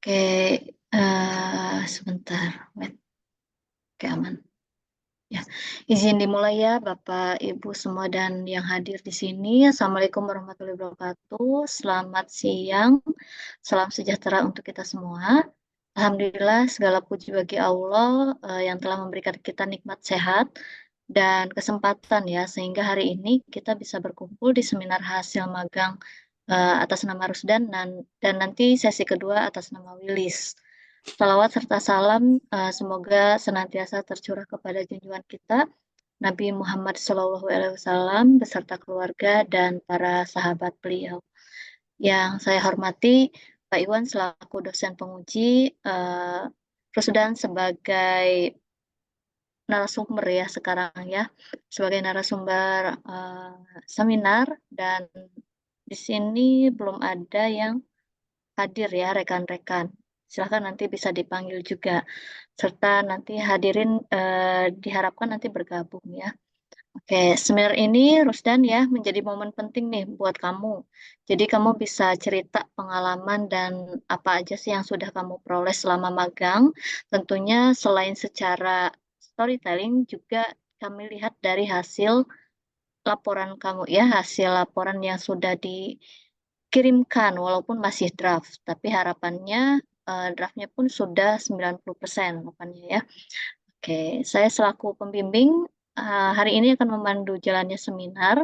Oke, sebentar, wait. Oke, aman. Ya, izin dimulai ya, Bapak, Ibu semua dan yang hadir di sini. Assalamualaikum warahmatullahi wabarakatuh. Selamat siang, salam sejahtera untuk kita semua. Alhamdulillah, segala puji bagi Allah yang telah memberikan kita nikmat sehat dan kesempatan ya, sehingga hari ini kita bisa berkumpul di seminar hasil magang atas nama Rusdan dan nanti sesi kedua atas nama Wilis. Salawat serta salam semoga senantiasa tercurah kepada junjungan kita Nabi Muhammad SAW beserta keluarga dan para sahabat beliau. Yang saya hormati Pak Iwan selaku dosen penguji, Rusdan sebagai narasumber ya sekarang ya, sebagai narasumber seminar dan di sini belum ada yang hadir ya rekan-rekan. Silahkan nanti bisa dipanggil juga. Serta nanti hadirin diharapkan nanti bergabung ya. Oke, seminar ini Rusdan ya menjadi momen penting nih buat kamu. Jadi kamu bisa cerita pengalaman dan apa aja sih yang sudah kamu peroleh selama magang. Tentunya selain secara storytelling juga kami lihat dari hasil laporan kamu ya, hasil laporan yang sudah dikirimkan walaupun masih draft, tapi harapannya draftnya pun sudah 90% harapannya ya. Oke, saya selaku pembimbing hari ini akan memandu jalannya seminar.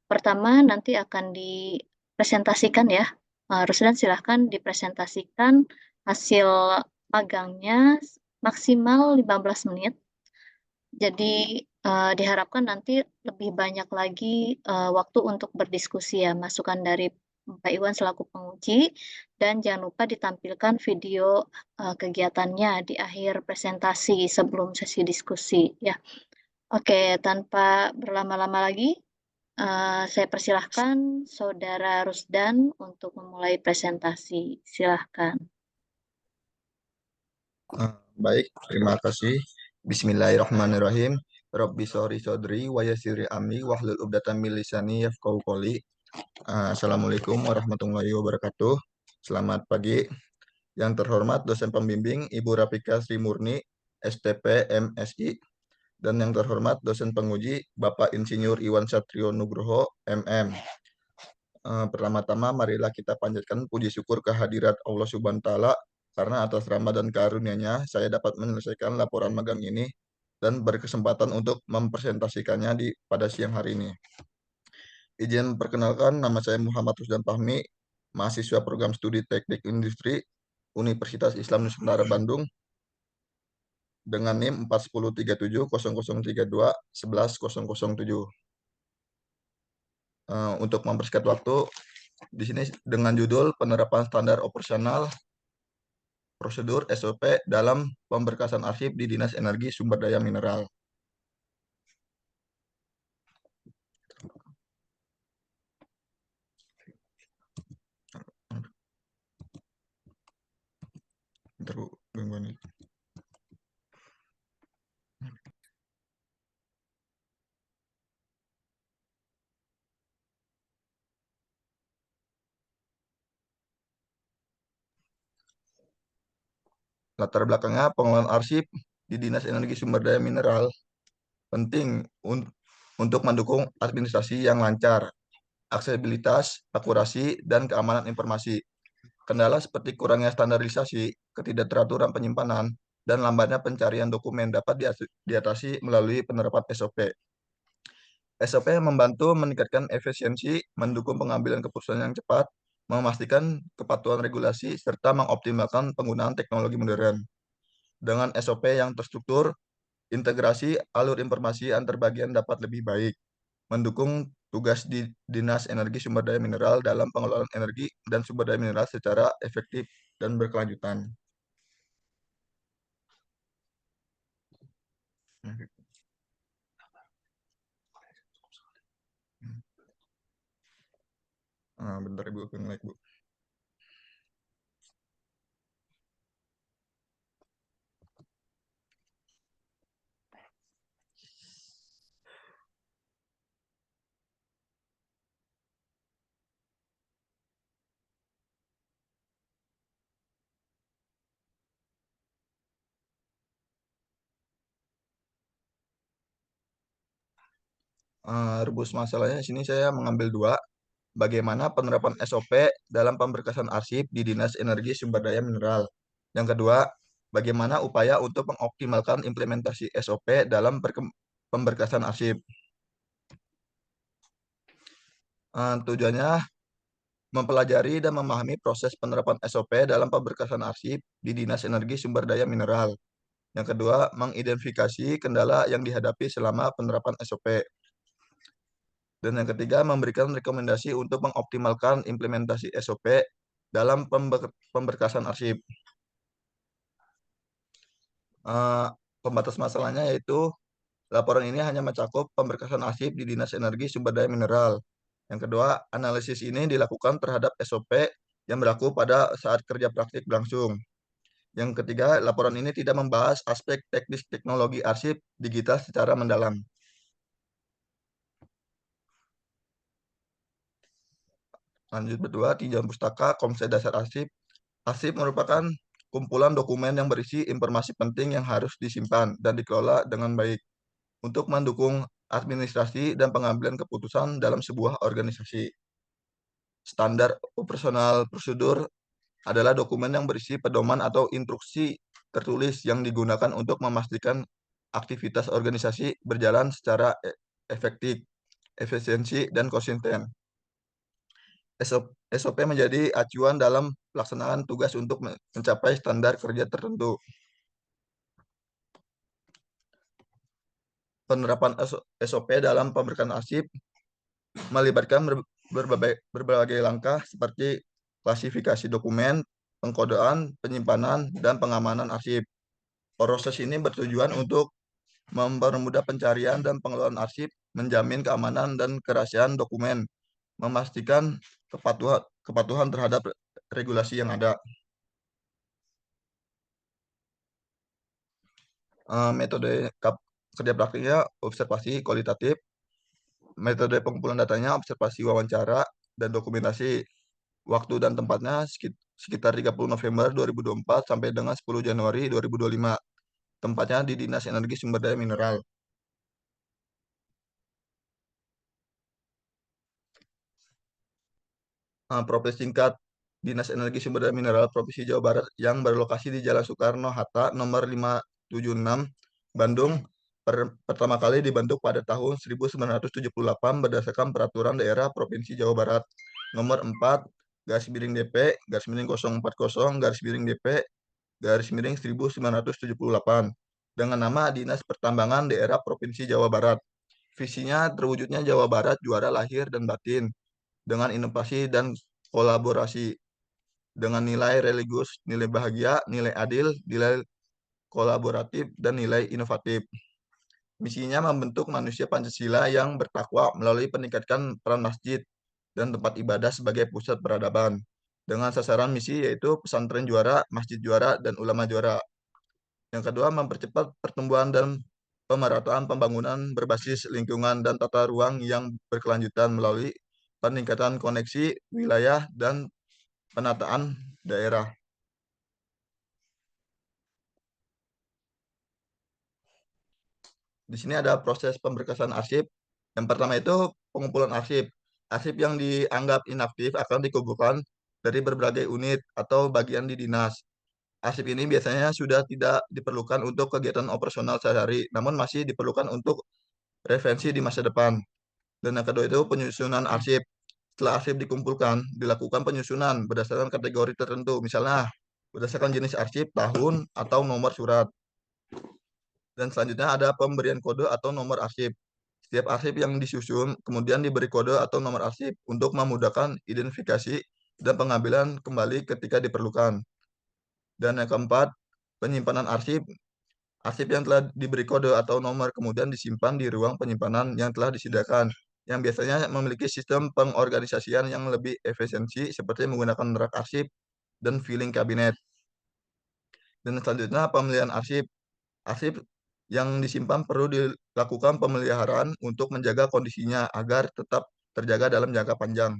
Pertama nanti akan dipresentasikan ya. Rusdan silahkan dipresentasikan hasil magangnya maksimal 15 menit. Jadi diharapkan nanti lebih banyak lagi waktu untuk berdiskusi ya, masukan dari Pak Iwan selaku penguji, dan jangan lupa ditampilkan video kegiatannya di akhir presentasi sebelum sesi diskusi ya. Oke, tanpa berlama-lama lagi, saya persilahkan Saudara Rusdan untuk memulai presentasi. Silahkan. Baik, terima kasih. Bismillahirrahmanirrahim. Rabbi sholli sodri wa yassirli amri wahlul 'uqdatam min lisani yafqahu qouli. Assalamualaikum warahmatullahi wabarakatuh. Selamat pagi. Yang terhormat dosen pembimbing Ibu Rafika Sri Murni, STP MSI, dan yang terhormat dosen penguji Bapak Insinyur Iwan Satrio Nugroho, MM. Pertama-tama marilah kita panjatkan puji syukur kehadirat Allah Subhanahu wa taala karena atas rahmat dan karunia-Nya saya dapat menyelesaikan laporan magang ini dan berkesempatan untuk mempresentasikannya pada siang hari ini. Izin perkenalkan, nama saya Muhammad Rusdan Fahmi, mahasiswa program studi Teknik Industri Universitas Islam Nusantara Bandung dengan NIM 410370032110007. Untuk mempersingkat waktu, di sini dengan judul penerapan standar operasional prosedur SOP dalam pemberkasan arsip di Dinas Energi Sumber Daya Mineral. Bentar, Bu, gangguan ini. Latar belakangnya pengelolaan arsip di Dinas Energi Sumber Daya Mineral penting untuk mendukung administrasi yang lancar, aksesibilitas, akurasi, dan keamanan informasi. Kendala seperti kurangnya standarisasi, ketidakteraturan penyimpanan, dan lambatnya pencarian dokumen dapat diatasi melalui penerapan SOP. SOP membantu meningkatkan efisiensi, mendukung pengambilan keputusan yang cepat, memastikan kepatuhan regulasi, serta mengoptimalkan penggunaan teknologi modern. Dengan SOP yang terstruktur, integrasi alur informasi antar bagian dapat lebih baik, mendukung tugas di Dinas Energi Sumber Daya Mineral dalam pengelolaan energi dan sumber daya mineral secara efektif dan berkelanjutan. Bentar Ibu, like, Bu. Rumus masalahnya di sini saya mengambil dua. Bagaimana penerapan SOP dalam pemberkasan arsip di Dinas Energi Sumber Daya Mineral. Yang kedua, bagaimana upaya untuk mengoptimalkan implementasi SOP dalam pemberkasan arsip. Tujuannya mempelajari dan memahami proses penerapan SOP dalam pemberkasan arsip di Dinas Energi Sumber Daya Mineral. Yang kedua, mengidentifikasi kendala yang dihadapi selama penerapan SOP. Dan yang ketiga, memberikan rekomendasi untuk mengoptimalkan implementasi SOP dalam pemberkasan arsip. Eh, Pembatas masalahnya yaitu laporan ini hanya mencakup pemberkasan arsip di Dinas Energi Sumber Daya Mineral. Yang kedua, analisis ini dilakukan terhadap SOP yang berlaku pada saat kerja praktik berlangsung. Yang ketiga, laporan ini tidak membahas aspek teknis teknologi arsip digital secara mendalam. Lanjut berdua, tinjauan pustaka Komite Dasar Arsip. Arsip merupakan kumpulan dokumen yang berisi informasi penting yang harus disimpan dan dikelola dengan baik untuk mendukung administrasi dan pengambilan keputusan dalam sebuah organisasi. Standar operasional prosedur adalah dokumen yang berisi pedoman atau instruksi tertulis yang digunakan untuk memastikan aktivitas organisasi berjalan secara efektif, efisiensi, dan konsisten. SOP menjadi acuan dalam pelaksanaan tugas untuk mencapai standar kerja tertentu. Penerapan SOP dalam pemberkasan arsip melibatkan berbagai langkah seperti klasifikasi dokumen, pengkodean, penyimpanan, dan pengamanan arsip. Proses ini bertujuan untuk mempermudah pencarian dan pengelolaan arsip, menjamin keamanan dan kerahasiaan dokumen, memastikan kepatuhan terhadap regulasi yang ada. Metode kerja praktiknya observasi kualitatif, metode pengumpulan datanya observasi wawancara dan dokumentasi. Waktu dan tempatnya sekitar 30 November 2024 sampai dengan 10 Januari 2025. Tempatnya di Dinas Energi Sumber Daya Mineral. Profil singkat Dinas Energi Sumber Daya Mineral Provinsi Jawa Barat yang berlokasi di Jalan Soekarno-Hatta nomor 576, Bandung, pertama kali dibentuk pada tahun 1978 berdasarkan Peraturan Daerah Provinsi Jawa Barat nomor 4 garis miring DP garis miring 040 garis miring DP garis miring 1978 dengan nama Dinas Pertambangan Daerah Provinsi Jawa Barat. Visinya terwujudnya Jawa Barat juara lahir dan batin dengan inovasi dan kolaborasi dengan nilai religius, nilai bahagia, nilai adil, nilai kolaboratif, dan nilai inovatif. Misinya membentuk manusia Pancasila yang bertakwa melalui peningkatan peran masjid dan tempat ibadah sebagai pusat peradaban. Dengan sasaran misi yaitu pesantren juara, masjid juara, dan ulama juara. Yang kedua, mempercepat pertumbuhan dan pemerataan pembangunan berbasis lingkungan dan tata ruang yang berkelanjutan melalui peningkatan koneksi wilayah dan penataan daerah. Di sini ada proses pemberkasan arsip. Yang pertama itu pengumpulan arsip. Arsip yang dianggap inaktif akan dikumpulkan dari berbagai unit atau bagian di dinas. Arsip ini biasanya sudah tidak diperlukan untuk kegiatan operasional sehari-hari, namun masih diperlukan untuk referensi di masa depan. Dan yang kedua itu penyusunan arsip. Setelah arsip dikumpulkan, dilakukan penyusunan berdasarkan kategori tertentu, misalnya berdasarkan jenis arsip, tahun, atau nomor surat. Dan selanjutnya ada pemberian kode atau nomor arsip. Setiap arsip yang disusun kemudian diberi kode atau nomor arsip untuk memudahkan identifikasi dan pengambilan kembali ketika diperlukan. Dan yang keempat, penyimpanan arsip. Arsip yang telah diberi kode atau nomor kemudian disimpan di ruang penyimpanan yang telah disediakan, yang biasanya memiliki sistem pengorganisasian yang lebih efisiensi seperti menggunakan rak arsip dan filing kabinet. Dan selanjutnya pemilihan arsip. Arsip yang disimpan perlu dilakukan pemeliharaan untuk menjaga kondisinya agar tetap terjaga dalam jangka panjang.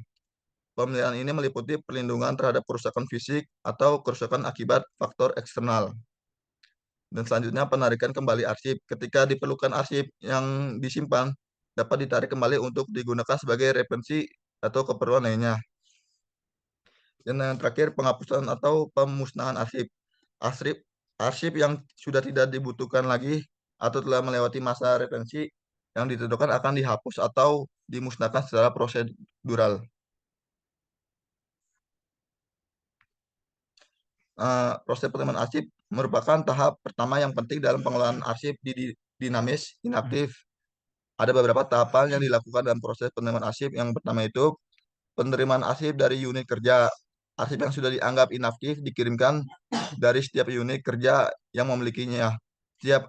Pemeliharaan ini meliputi perlindungan terhadap kerusakan fisik atau kerusakan akibat faktor eksternal. Dan selanjutnya penarikan kembali arsip. Ketika diperlukan arsip yang disimpan, dapat ditarik kembali untuk digunakan sebagai referensi atau keperluan lainnya. Dan yang terakhir, penghapusan atau pemusnahan arsip. Arsip, arsip yang sudah tidak dibutuhkan lagi atau telah melewati masa referensi yang ditentukan akan dihapus atau dimusnahkan secara prosedural. Proses penerimaan arsip merupakan tahap pertama yang penting dalam pengelolaan arsip dinamis inaktif. Ada beberapa tahapan yang dilakukan dalam proses penerimaan arsip. Yang pertama itu penerimaan arsip dari unit kerja. Arsip yang sudah dianggap inaktif dikirimkan dari setiap unit kerja yang memilikinya. Setiap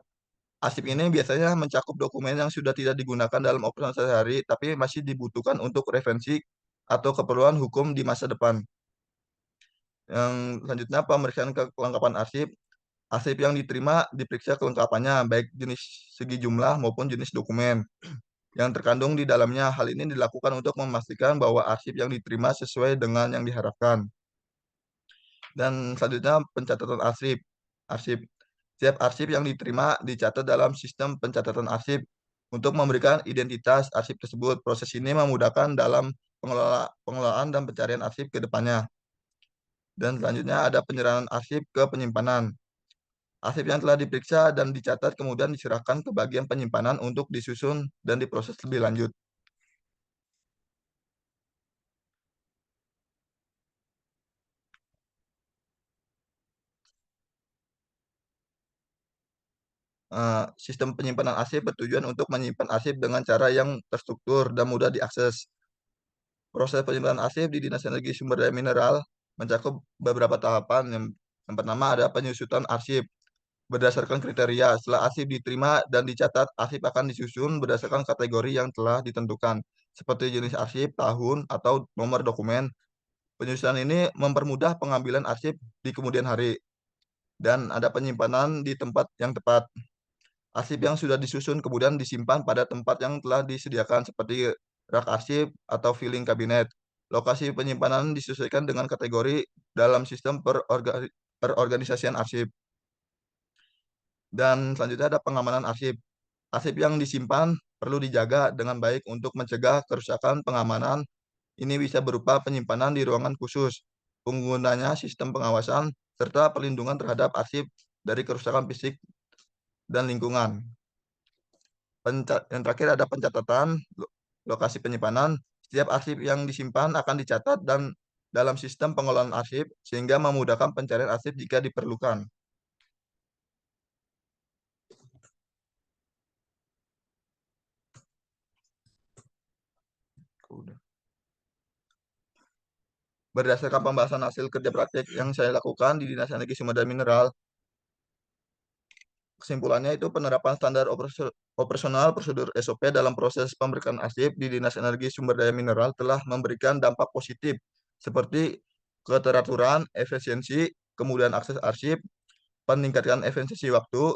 arsip ini biasanya mencakup dokumen yang sudah tidak digunakan dalam operasional sehari-hari, tapi masih dibutuhkan untuk referensi atau keperluan hukum di masa depan. Yang selanjutnya, pemeriksaan kelengkapan arsip. Arsip yang diterima diperiksa kelengkapannya, baik jenis segi jumlah maupun jenis dokumen yang terkandung di dalamnya. Hal ini dilakukan untuk memastikan bahwa arsip yang diterima sesuai dengan yang diharapkan. Dan selanjutnya, pencatatan arsip. Arsip. Setiap arsip yang diterima dicatat dalam sistem pencatatan arsip untuk memberikan identitas arsip tersebut. Proses ini memudahkan dalam pengelolaan dan pencarian arsip ke depannya. Dan selanjutnya ada penyerahan arsip ke penyimpanan. Arsip yang telah diperiksa dan dicatat kemudian diserahkan ke bagian penyimpanan untuk disusun dan diproses lebih lanjut. Sistem penyimpanan arsip bertujuan untuk menyimpan arsip dengan cara yang terstruktur dan mudah diakses. Proses penyimpanan arsip di Dinas Energi Sumber Daya Mineral mencakup beberapa tahapan. Yang pertama ada penyusutan arsip berdasarkan kriteria. Setelah arsip diterima dan dicatat, arsip akan disusun berdasarkan kategori yang telah ditentukan, seperti jenis arsip, tahun, atau nomor dokumen. Penyusunan ini mempermudah pengambilan arsip di kemudian hari. Dan ada penyimpanan di tempat yang tepat. Arsip yang sudah disusun kemudian disimpan pada tempat yang telah disediakan seperti rak arsip atau filing kabinet. Lokasi penyimpanan disesuaikan dengan kategori dalam sistem perorganisasian arsip. Dan selanjutnya ada pengamanan arsip. Arsip yang disimpan perlu dijaga dengan baik untuk mencegah kerusakan. Pengamanan ini bisa berupa penyimpanan di ruangan khusus, penggunanya sistem pengawasan, serta perlindungan terhadap arsip dari kerusakan fisik dan lingkungan. Yang terakhir ada pencatatan lokasi penyimpanan. Setiap arsip yang disimpan akan dicatat dan dalam sistem pengelolaan arsip sehingga memudahkan pencarian arsip jika diperlukan. Berdasarkan pembahasan hasil kerja praktik yang saya lakukan di Dinas Energi Sumber Daya Mineral, kesimpulannya itu penerapan standar operasional prosedur SOP dalam proses pemberian arsip di Dinas Energi Sumber Daya Mineral telah memberikan dampak positif seperti keteraturan, efisiensi, kemudahan akses arsip, peningkatan efisiensi waktu,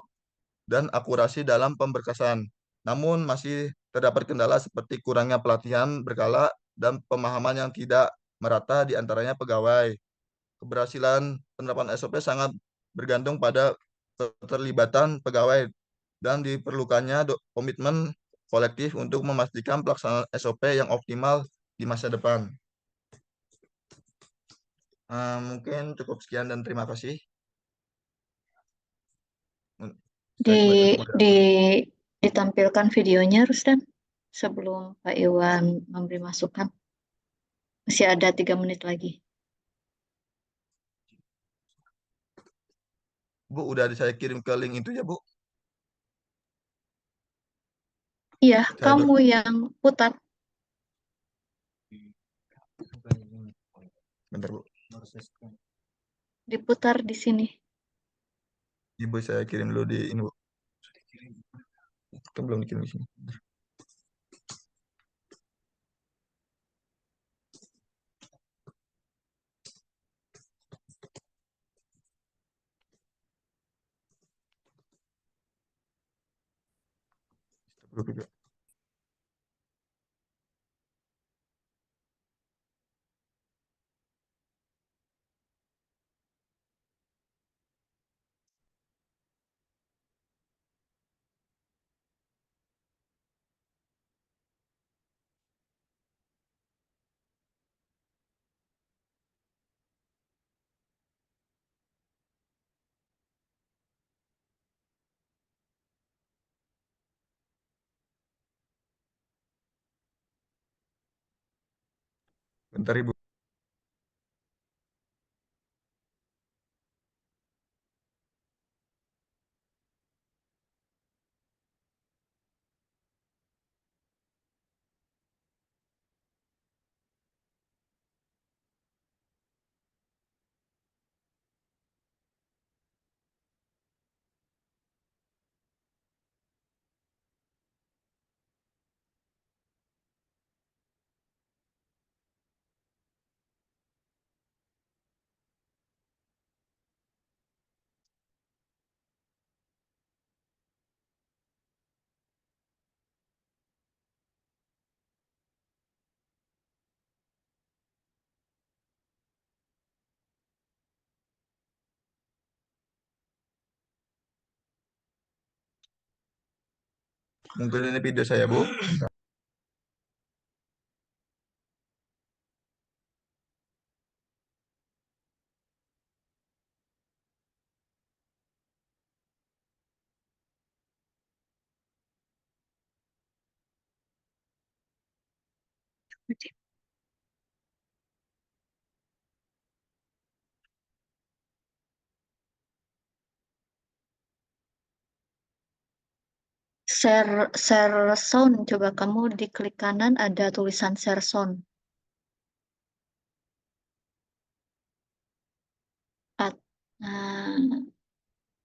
dan akurasi dalam pemberkasan. Namun masih terdapat kendala seperti kurangnya pelatihan berkala dan pemahaman yang tidak merata di antaranya pegawai. Keberhasilan penerapan SOP sangat bergantung pada keterlibatan pegawai dan diperlukannya komitmen kolektif untuk memastikan pelaksanaan SOP yang optimal di masa depan. Mungkin cukup sekian dan terima kasih. Di, Saya sebagai di, moderator. ditampilkan videonya, Rusdan, sebelum Pak Iwan memberi masukan. Masih ada 3 menit lagi. Bu, udah saya kirim ke link itu ya, Bu. Iya, Saya kamu yang putar. bentar, Bu. Diputar di sini. Ibu saya kirim dulu di ini, Bu. Kan belum dikirim di sini. Bentar Ibu. Mungkin ini video saya, Bu. Share sound, coba kamu di klik kanan ada tulisan share sound. At- nah,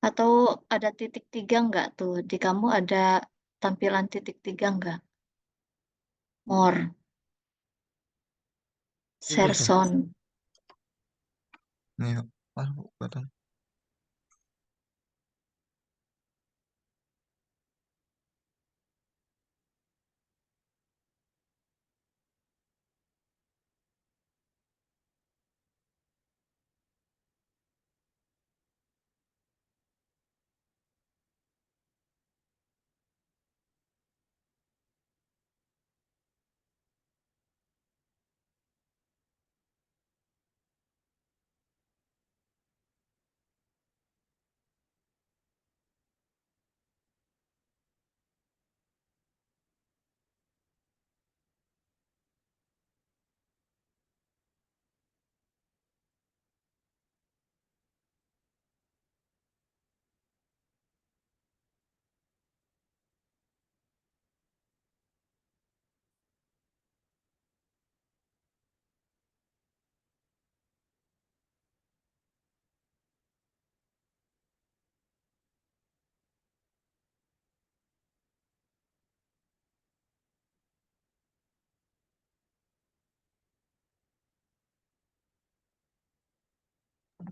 atau ada titik tiga nggak tuh? Di kamu ada tampilan titik tiga nggak? More, Udah share tuh. sound. Nih, pas Bu, kelihatan.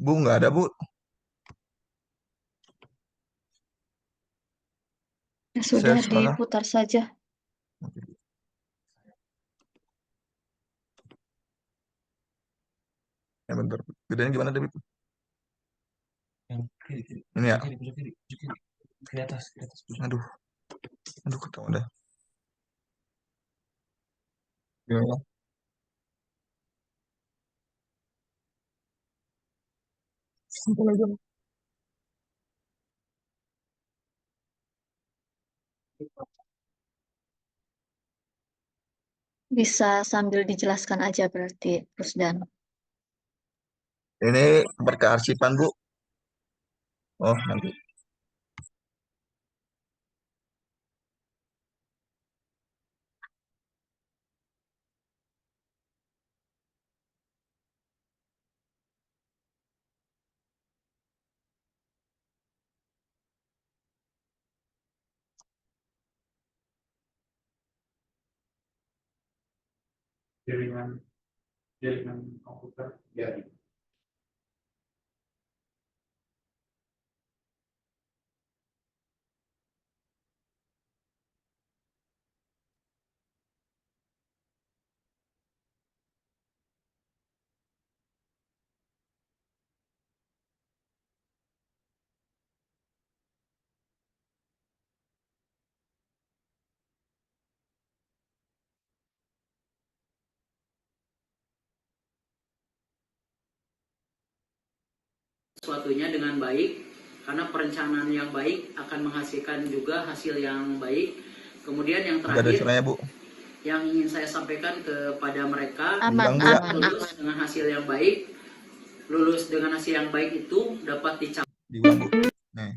Bu, nggak ada, Bu. Ya sudah, Share sana. diputar saja. Ya bentar. Gedenya gimana, Dewi? Ini ya. Aduh, aduh ketahuan dah. Gimana? Sampai lagi. Bisa sambil dijelaskan aja berarti, Rusdan. Ini berkearsipan, Bu. Oh, nanti. Sesuatunya dengan baik, karena perencanaan yang baik akan menghasilkan juga hasil yang baik. Kemudian yang Nggak ada terakhir, suaranya, Bu. yang ingin saya sampaikan kepada mereka, Aman, Bu, ya. aman, lulus aman. dengan hasil yang baik. Lulus dengan hasil yang baik itu dapat dicapai. Diulang, Bu. Nih.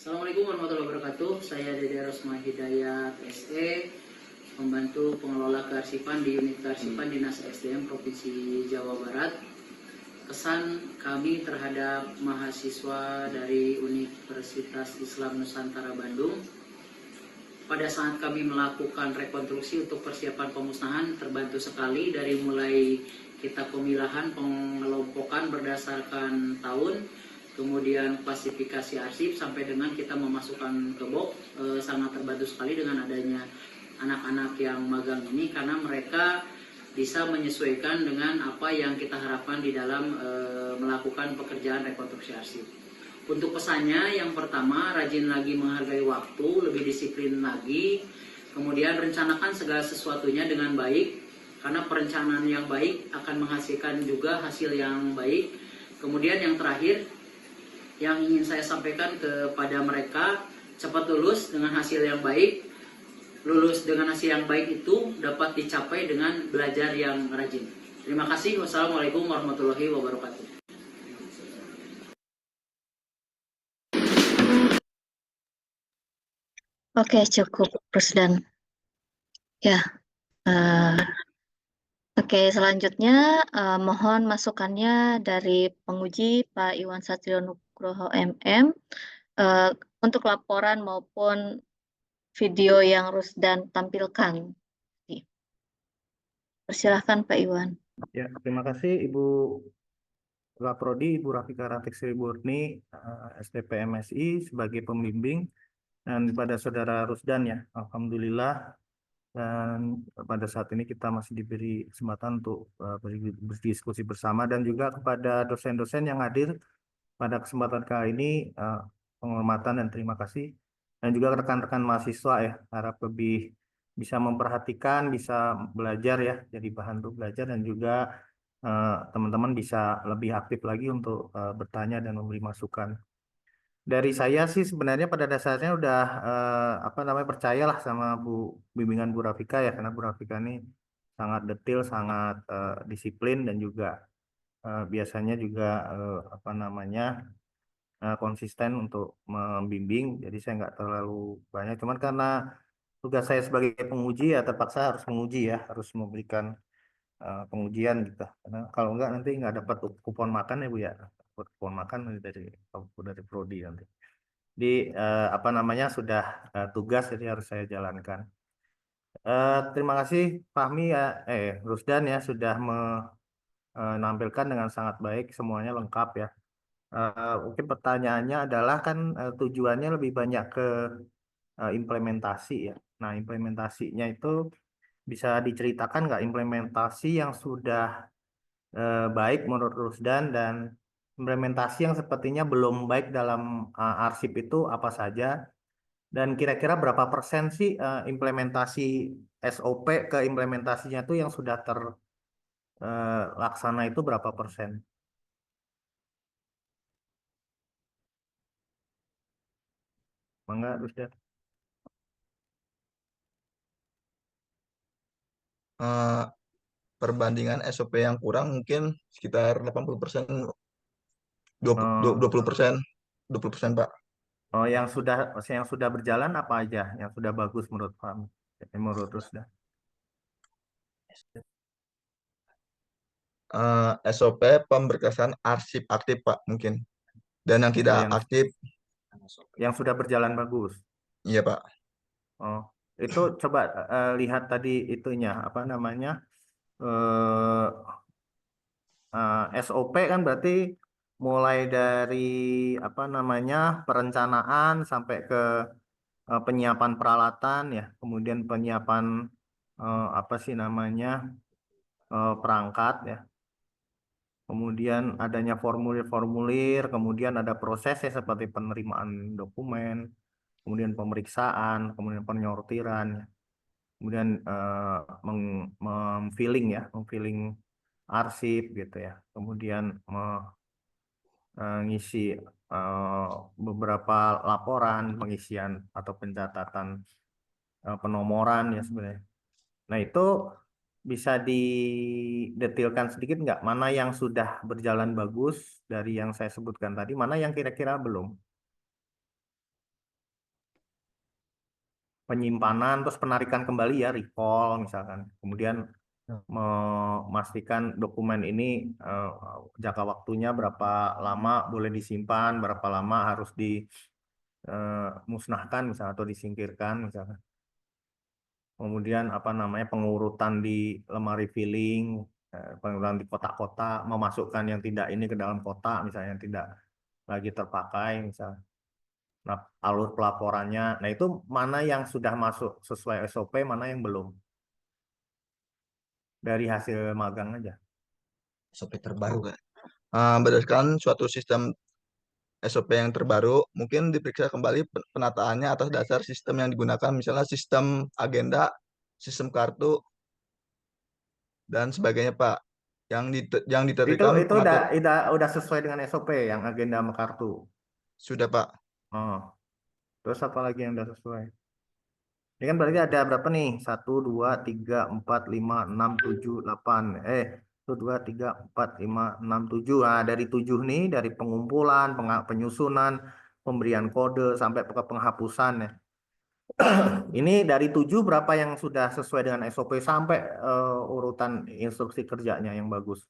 Assalamualaikum warahmatullahi wabarakatuh. Saya Dede Rosma Hidayat SE, pembantu pengelola kearsipan di unit kearsipan Dinas SDM Provinsi Jawa Barat. Kesan kami terhadap mahasiswa dari Universitas Islam Nusantara Bandung. Pada saat kami melakukan rekonstruksi untuk persiapan pemusnahan, terbantu sekali dari mulai kita pemilahan, pengelompokan berdasarkan tahun, kemudian klasifikasi arsip sampai dengan kita memasukkan ke box. Sangat terbantu sekali dengan adanya anak-anak yang magang ini, karena mereka bisa menyesuaikan dengan apa yang kita harapkan di dalam melakukan pekerjaan rekonstruksi arsip. Untuk pesannya, yang pertama, rajin lagi menghargai waktu, lebih disiplin lagi, kemudian rencanakan segala sesuatunya dengan baik, karena perencanaan yang baik akan menghasilkan juga hasil yang baik. Kemudian yang terakhir, yang ingin saya sampaikan kepada mereka, cepat lulus dengan hasil yang baik. Lulus dengan hasil yang baik itu dapat dicapai dengan belajar yang rajin. Terima kasih. Wassalamualaikum warahmatullahi wabarakatuh. Oke, cukup, Rusdan. Ya, oke, selanjutnya mohon masukannya dari penguji Pak Iwan Satrio Nugroho MM untuk laporan maupun video yang Rusdan tampilkan. Persilahkan Pak Iwan. Ya, terima kasih Ibu Laprodi, Ibu Rafika Rafiq Sriburni, STP MSI sebagai pembimbing, dan pada Saudara Rusdan ya, Alhamdulillah. Dan pada saat ini kita masih diberi kesempatan untuk berdiskusi bersama, dan juga kepada dosen-dosen yang hadir pada kesempatan kali ini, penghormatan dan terima kasih. Dan juga rekan-rekan mahasiswa ya, harap lebih bisa memperhatikan, bisa belajar ya, jadi bahan untuk belajar, dan juga teman-teman bisa lebih aktif lagi untuk bertanya dan memberi masukan. Dari saya sih sebenarnya pada dasarnya udah percayalah sama bimbingan Bu Rafika ya, karena Bu Rafika ini sangat detail, sangat disiplin, dan juga biasanya juga konsisten untuk membimbing. Jadi saya nggak terlalu banyak, cuman karena tugas saya sebagai penguji ya terpaksa harus menguji ya, harus memberikan pengujian gitu. Karena kalau nggak nanti nggak dapat kupon makan ya Bu ya, kupon makan dari Prodi nanti. Jadi sudah tugas, jadi harus saya jalankan. Terima kasih Fahmi ya, Rusdan ya, sudah menampilkan dengan sangat baik, semuanya lengkap ya. Mungkin pertanyaannya adalah kan tujuannya lebih banyak ke implementasi ya. Nah, implementasinya itu bisa diceritakan nggak implementasi yang sudah baik menurut Rusdan, dan implementasi yang sepertinya belum baik dalam arsip itu apa saja, dan kira-kira berapa persen sih implementasi SOP ke implementasinya itu yang sudah terlaksana itu berapa persen? Mangga Rusdan. Perbandingan SOP yang kurang mungkin sekitar 80%, 20%, 20%, Pak. Oh, yang sudah berjalan apa aja? Yang sudah bagus menurut Fahmi? Menurut Rusdan. SOP pemberkasan arsip aktif, Pak, mungkin. Dan yang tidak aktif, yang sudah berjalan bagus. iya, Pak. Oh, itu coba lihat tadi itunya SOP kan berarti mulai dari perencanaan sampai ke penyiapan peralatan ya, kemudian penyiapan apa sih namanya perangkat ya, kemudian adanya formulir-formulir, kemudian ada prosesnya seperti penerimaan dokumen, kemudian pemeriksaan, kemudian penyortiran, ya. Kemudian memfiling ya, memfiling arsip gitu ya, kemudian ngisi eh, beberapa laporan, pengisian atau pencatatan penomoran ya sebenarnya. Nah itu bisa didetilkan sedikit nggak, mana yang sudah berjalan bagus dari yang saya sebutkan tadi, mana yang kira-kira belum? Penyimpanan, terus penarikan kembali ya, recall misalkan. Kemudian memastikan dokumen ini eh, jangka waktunya berapa lama boleh disimpan, berapa lama harus dimusnahkan misalnya atau disingkirkan misalkan. Kemudian apa namanya pengurutan di lemari filling, pengurutan di kotak-kotak, memasukkan yang tidak ini ke dalam kotak misalnya yang tidak lagi terpakai misalnya. Nah, alur pelaporannya, nah itu mana yang sudah masuk sesuai SOP, mana yang belum dari hasil magang aja. SOP terbaru kan. Berdasarkan suatu sistem SOP yang terbaru, mungkin diperiksa kembali penataannya atas dasar sistem yang digunakan, misalnya sistem agenda, sistem kartu, dan sebagainya, Pak. Yang Itu diterapkan itu pengatur udah sesuai dengan SOP yang agenda sama kartu. sudah, Pak. Oh, terus apa lagi yang udah sesuai? Ini kan berarti ada berapa nih? Satu, dua, tiga, empat, lima, enam, tujuh, delapan. Satu, dua, tiga, empat, lima, enam, tujuh. Nah, dari tujuh nih, dari pengumpulan, penyusunan, pemberian kode, sampai ke penghapusan ya. Ini dari tujuh berapa yang sudah sesuai dengan SOP sampai urutan instruksi kerjanya yang bagus?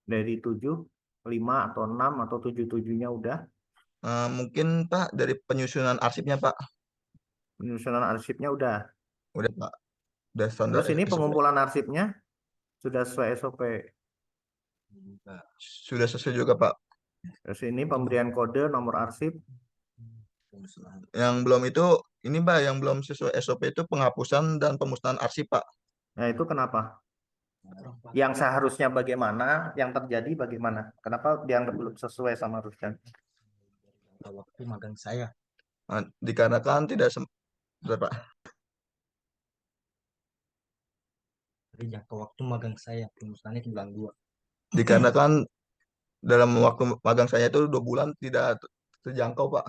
Dari tujuh, lima atau enam atau tujuh-tujuhnya udah. Mungkin, Pak, dari penyusunan arsipnya, Pak. Penyusunan arsipnya udah. Udah, Pak. Udah standar Terus ini SOP. pengumpulan arsipnya sudah sesuai SOP. Sudah sesuai juga, Pak. Terus ini pemberian kode nomor arsip. Yang belum itu, ini, Pak, yang belum sesuai SOP itu penghapusan dan pemusnahan arsip, Pak. Nah, itu kenapa? Yang seharusnya bagaimana, yang terjadi bagaimana? Kenapa dianggap belum sesuai sama Rusdan? Waktu magang saya. Dikarenakan tidak Bentar, Pak. Jadi jangka waktu magang saya pemusnahannya itu bulan 2. Dikarenakan dalam waktu magang saya itu 2 bulan tidak terjangkau, Pak.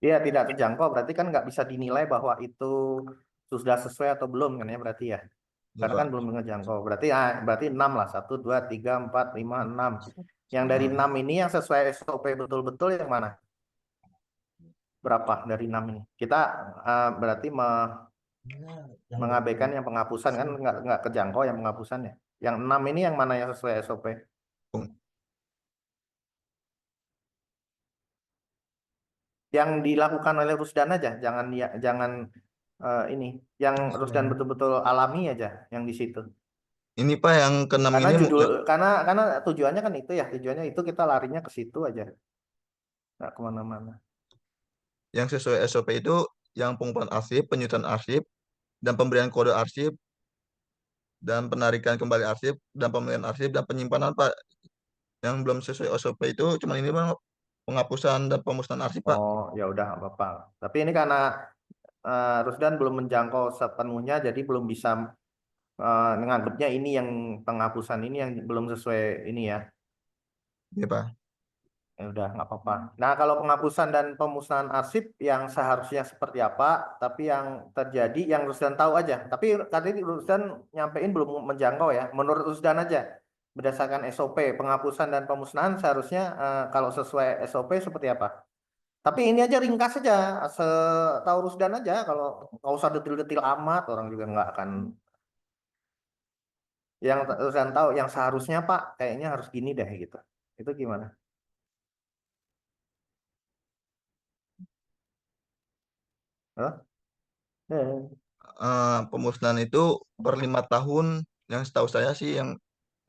Iya, tidak terjangkau. Berarti kan nggak bisa dinilai bahwa itu sudah sesuai atau belum kan ya berarti ya. Ya, Karena Pak. kan belum ngejangkau. Berarti 6 lah. Satu, dua, tiga, empat, lima, enam. Yang dari 6 ini yang sesuai SOP betul-betul yang mana? Berapa dari 6 ini? Kita berarti mengabaikan yang penghapusan kan nggak kejangkau yang penghapusannya. Yang 6 ini yang mana yang sesuai SOP? Yang dilakukan oleh Rusdan aja, jangan ini. Yang Rusdan betul-betul alami aja yang di situ. Ini, Pak, yang keenam Karena ini karena tujuannya kan itu ya, tujuannya itu kita larinya ke situ aja. Nggak kemana-mana. yang sesuai SOP itu yang pengumpulan arsip, penyusunan arsip, dan pemberian kode arsip, dan penarikan kembali arsip, dan pemilihan arsip, dan penyimpanan, Pak. Yang belum sesuai SOP itu cuma ini, Pak, penghapusan dan pemusnahan arsip, Pak. Oh, ya udah nggak apa-apa. Tapi ini karena Rusdan belum menjangkau sepenuhnya, jadi belum bisa menganggapnya ini yang penghapusan ini yang belum sesuai ini ya. Iya, Pak. Ya udah nggak apa-apa. Nah kalau penghapusan dan pemusnahan arsip yang seharusnya seperti apa, tapi yang terjadi yang Rusdan tahu aja. Tapi tadi Rusdan nyampein belum menjangkau ya. Menurut Rusdan aja, berdasarkan SOP penghapusan dan pemusnahan seharusnya kalau sesuai SOP seperti apa. Tapi ini aja ringkas aja, setahu Rusdan aja. Kalau nggak usah detil-detil amat, orang juga nggak akan. Yang Rusdan tahu, yang seharusnya Pak, kayaknya harus gini deh gitu. Itu gimana? Hah? Pemusnahan itu per 5 tahun, yang setahu saya sih yang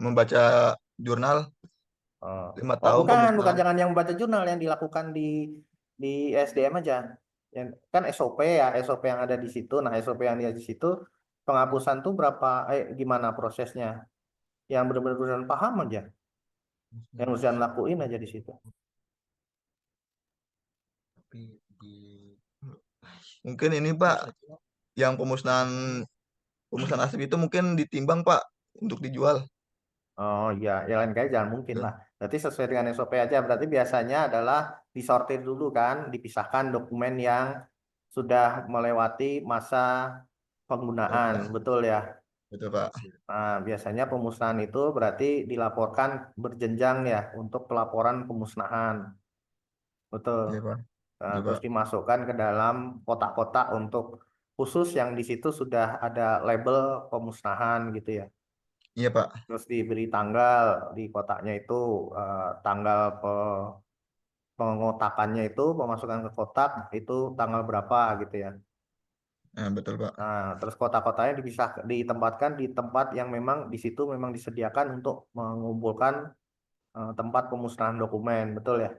membaca jurnal Oh, 5 tahun bukan pemusnahan. jangan yang baca jurnal yang dilakukan di SDM aja. Yang kan SOP ya, SOP yang ada di situ. Nah, SOP yang ada di situ penghapusan tuh berapa gimana prosesnya? Yang benar-benar paham aja, yang Musnah usaha lakuin aja di situ. tapi di Mungkin ini Pak, yang pemusnahan asap itu mungkin ditimbang Pak untuk dijual. Oh iya, yang lain kayak jangan mungkin lah. Berarti sesuai dengan SOP aja. Berarti biasanya adalah disortir dulu kan, dipisahkan dokumen yang sudah melewati masa penggunaan, betul ya. Betul Pak. Nah, biasanya pemusnahan itu berarti dilaporkan berjenjang ya untuk pelaporan pemusnahan, betul. Iya Pak. Nah, Betul terus Pak. dimasukkan ke dalam kotak-kotak untuk khusus yang di situ sudah ada label pemusnahan gitu ya. Iya Pak. Terus diberi tanggal di kotaknya itu, tanggal pengotakannya itu, pemasukan ke kotak itu tanggal berapa gitu ya. Nah, betul Pak. Nah, terus kotak-kotaknya ditempatkan di tempat yang memang di situ memang disediakan untuk mengumpulkan tempat pemusnahan dokumen, betul ya.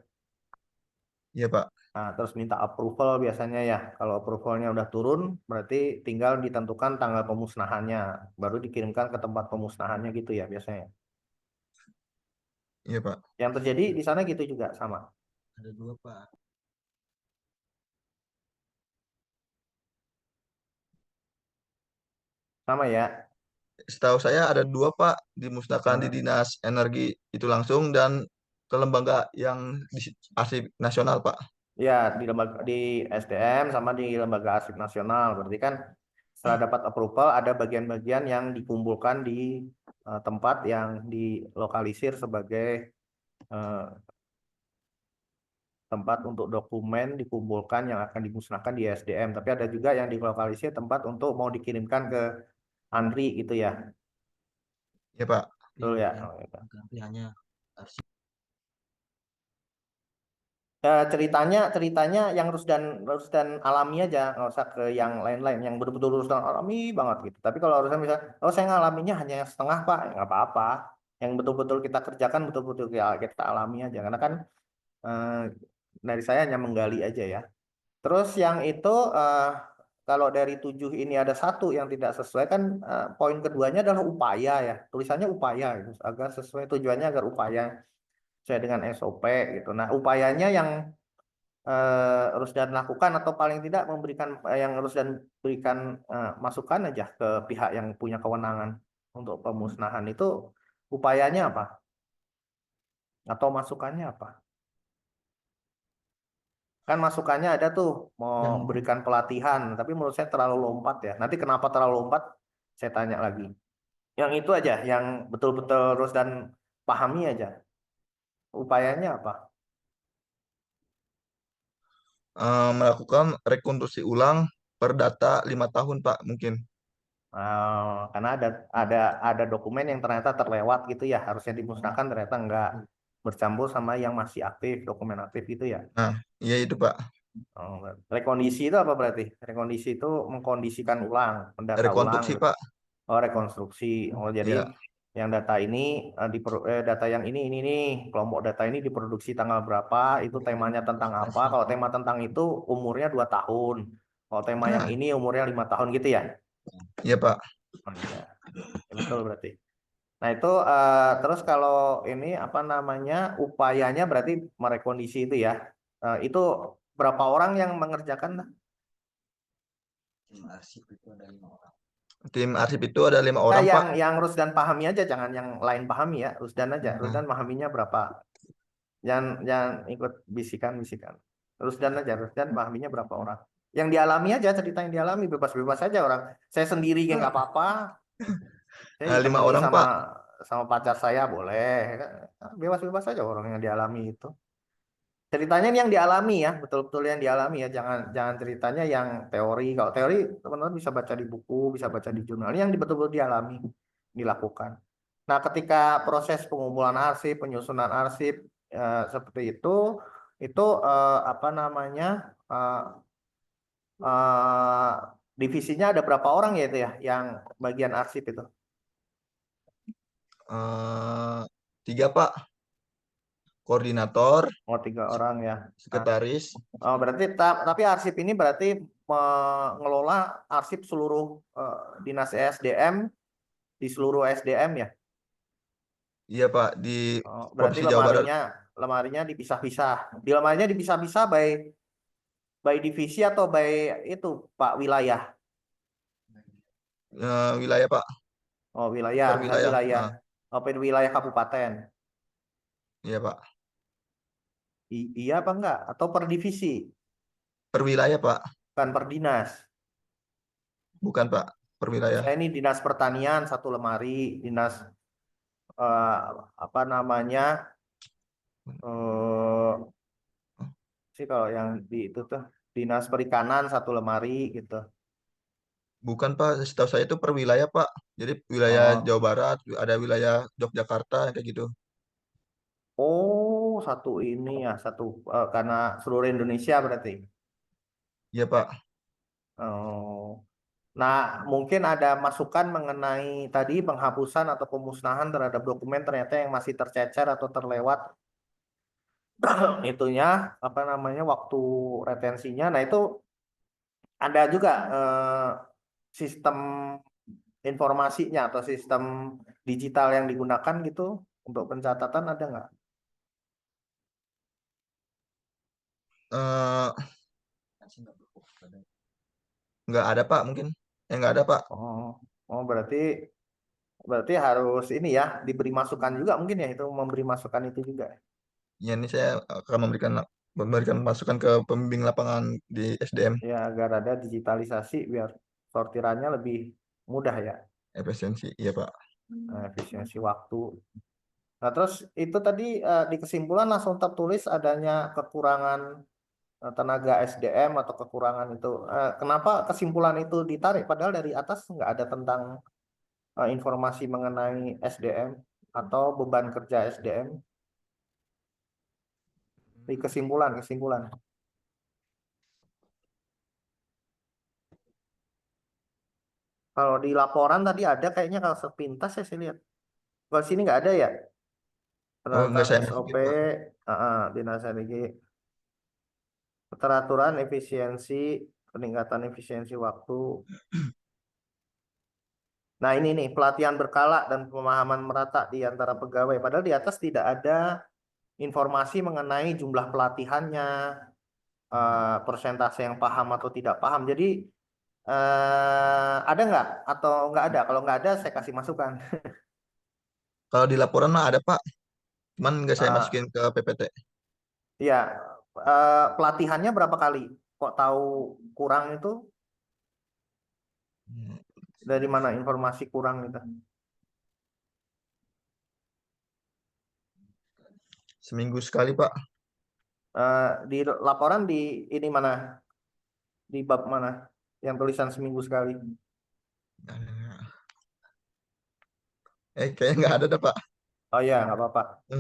Iya Pak. Nah, terus minta approval biasanya ya. Kalau approvalnya udah turun, berarti tinggal ditentukan tanggal pemusnahannya, baru dikirimkan ke tempat pemusnahannya gitu ya biasanya. Iya Pak. Yang terjadi di sana gitu juga sama. ada 2 Pak. Sama ya. Setahu saya ada 2 Pak, dimusnahkan di Nah, Dinas Energi itu langsung dan ke lembaga yang di arsip nasional Pak. ya di lembaga di SDM sama di lembaga arsip nasional. Berarti kan setelah dapat approval ada bagian-bagian yang dikumpulkan di tempat yang dilokalisir sebagai eh, tempat untuk dokumen dikumpulkan yang akan dimusnahkan di SDM. Tapi ada juga yang dilokalisir tempat untuk mau dikirimkan ke ANRI gitu ya. Iya Pak. Betul ya. Yang Oh, gitu. ganti hanya arsip. Ceritanya yang Rusdan alami aja, nggak usah ke yang lain-lain yang betul-betul Rusdan alami banget gitu. Tapi kalau Rusdan bisa, oh saya ngalaminya hanya yang setengah Pak, ya nggak apa-apa. Yang betul-betul kita kerjakan betul-betul kita alami aja, karena kan eh, dari saya hanya menggali aja ya. Terus yang itu kalau dari 7 ini ada satu yang tidak sesuai kan, poin keduanya adalah upaya ya. Tulisannya upaya gitu, agar sesuai tujuannya agar upaya sesuai dengan SOP gitu. Nah, upayanya yang Rusdan lakukan atau paling tidak memberikan yang Rusdan berikan masukan aja ke pihak yang punya kewenangan untuk pemusnahan itu upayanya apa? Atau masukannya apa? Kan masukannya ada tuh mau Yang berikan pelatihan, tapi menurut saya terlalu lompat ya. Nanti kenapa terlalu lompat? Saya tanya lagi. Yang itu aja, yang betul-betul Rusdan pahami aja. Upayanya apa? melakukan rekonstruksi ulang per data 5 tahun Pak mungkin. Karena ada dokumen yang ternyata terlewat gitu ya, harusnya dimusnahkan ternyata enggak, bercampur sama yang masih aktif, dokumen aktif gitu ya. Nah, iya itu Pak. Rekondisi itu apa berarti? Rekondisi itu mengkondisikan ulang, mendata ulang. Rekonstruksi Pak. Oh, rekonstruksi. Oh, jadi Ya. yang data ini data yang ini nih, kelompok data ini diproduksi tanggal berapa, itu temanya tentang apa? Kalau tema tentang itu umurnya 2 tahun. Kalau tema yang Nah, ini umurnya 5 tahun gitu ya. iya Pak. Oh, iya. Ya, betul berarti. Nah, itu terus kalau ini apa namanya? Upayanya berarti merekondisi itu ya. Itu berapa orang yang mengerjakan? Tim arsip itu ada 5 orang. Tim arsip itu ada 5 Nah, orang Pak. yang Rusdan pahami aja, jangan yang lain pahami ya. Rusdan aja. Rusdan pahaminya berapa? Jangan ikut bisikan-bisikan. Rusdan aja. Rusdan pahaminya berapa orang? Yang dialami aja, cerita yang dialami bebas-bebas aja orang. Saya sendiri kan nggak apa-apa. Saya 5 ditemani orang sama Pak. pacar saya boleh. Bebas-bebas aja orang yang dialami itu. Ceritanya ini yang dialami ya, betul-betul yang dialami ya. Jangan jangan ceritanya yang teori. Kalau teori teman-teman bisa baca di buku, bisa baca di jurnal. Ini yang betul-betul dialami, dilakukan. Nah, ketika proses pengumpulan arsip, penyusunan arsip seperti itu apa namanya eh, eh, divisinya ada berapa orang ya itu ya, yang bagian arsip itu? Eh, 3 Pak. koordinator, Oh, 3 orang ya. Nah, sekretaris. oh, berarti tapi arsip ini berarti mengelola arsip seluruh dinas ESDM di seluruh SDM ya. Iya Pak, di Oh, berarti Provinsi Jawa Barat. lemarinya dipisah-pisah. Di lemarinya dipisah-pisah by divisi atau by itu Pak wilayah. Wilayah Pak, Oh, wilayah, per misalnya wilayah. wilayah. Oh, per wilayah kabupaten. Iya Pak, Iya apa enggak? Atau per divisi, per wilayah Pak, kan per dinas. bukan Pak, per wilayah. Saya ini dinas pertanian satu lemari, dinas eh, apa namanya eh sih kalau yang di itu tuh dinas perikanan satu lemari gitu. Bukan Pak, setahu saya itu per wilayah Pak. Jadi wilayah Oh, Jawa Barat, ada wilayah Yogyakarta kayak gitu. oh satu ini ya satu karena seluruh Indonesia berarti. Iya Pak. Oh. Nah, mungkin ada masukan mengenai tadi penghapusan atau pemusnahan terhadap dokumen ternyata yang masih tercecer atau terlewat itunya apa namanya waktu retensinya. Nah, itu ada juga sistem informasinya atau sistem digital yang digunakan gitu untuk pencatatan ada nggak? Eh, nggak ada Pak mungkin. Nggak ada Pak. Oh, oh berarti berarti harus ini ya diberi masukan juga mungkin ya itu memberi masukan itu juga. Ya ini saya akan memberikan masukan ke pembimbing lapangan di SDM. Ya agar ada digitalisasi biar sortirannya lebih mudah ya, Efisiensi. Iya Pak. efisiensi waktu. Nah, terus itu tadi di kesimpulan langsung tertulis adanya kekurangan tenaga SDM atau kekurangan itu. Kenapa kesimpulan itu ditarik? Padahal dari atas nggak ada tentang informasi mengenai SDM atau beban kerja SDM. Di kesimpulan. Kalau di laporan tadi ada kayaknya kalau sepintas ya saya lihat. Kalau sini nggak ada ya. Oh nggak Tentang saya SOP, masukin Pak. Dinas Energi, keteraturan efisiensi, peningkatan efisiensi waktu. Nah ini nih pelatihan berkala dan pemahaman merata di antara pegawai. Padahal di atas tidak ada informasi mengenai jumlah pelatihannya, persentase yang paham atau tidak paham. Jadi ada nggak atau nggak ada? Kalau nggak ada saya kasih masukan. Kalau di laporan mah ada Pak. Cuman nggak saya Eh, masukin ke PPT. ya pelatihannya berapa kali? Kok tahu kurang itu dari mana informasi kurang itu? Seminggu sekali Pak. Di laporan di ini mana? Di bab mana? Yang tulisan seminggu sekali. Kayaknya nggak ada dah Pak. Oh ya, nggak apa-apa. Eh,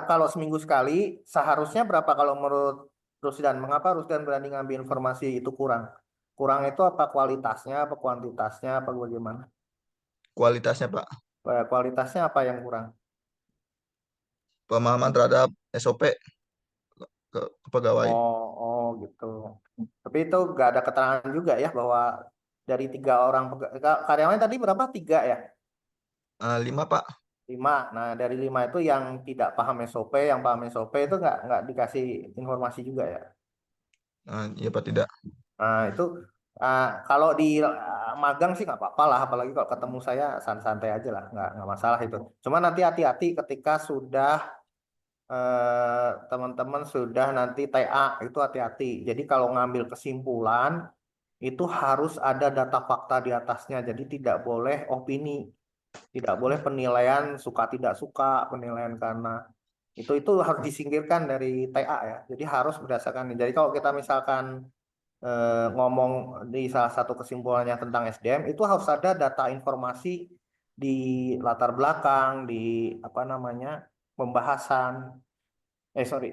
Kalau seminggu sekali, seharusnya berapa kalau menurut Rusdan? Mengapa Rusdan berani ngambil informasi itu kurang? Kurang itu apa kualitasnya, apa kuantitasnya, apa bagaimana? Kualitasnya Pak. Kualitasnya apa yang kurang? Pemahaman terhadap SOP ke pegawai. Oh gitu. Tapi itu nggak ada keterangan juga ya bahwa dari 3 orang karyawan tadi berapa? 3 ya? 5 Pak. 5. Nah dari 5 itu yang tidak paham SOP, yang paham SOP itu nggak dikasih informasi juga ya. Iya Pak tidak. Nah itu kalau di magang sih nggak apa-apa lah, apalagi kalau ketemu saya santai aja lah, nggak masalah itu. Cuma nanti hati-hati ketika sudah teman-teman sudah nanti TA itu hati-hati. Jadi kalau ngambil kesimpulan itu harus ada data fakta di atasnya. Jadi tidak boleh opini, tidak boleh penilaian suka tidak suka, penilaian karena itu harus disingkirkan dari TA ya. Jadi harus berdasarkan ini. Jadi kalau kita misalkan ngomong di salah satu kesimpulannya tentang SDM itu harus ada data informasi di latar belakang, di apa namanya pembahasan,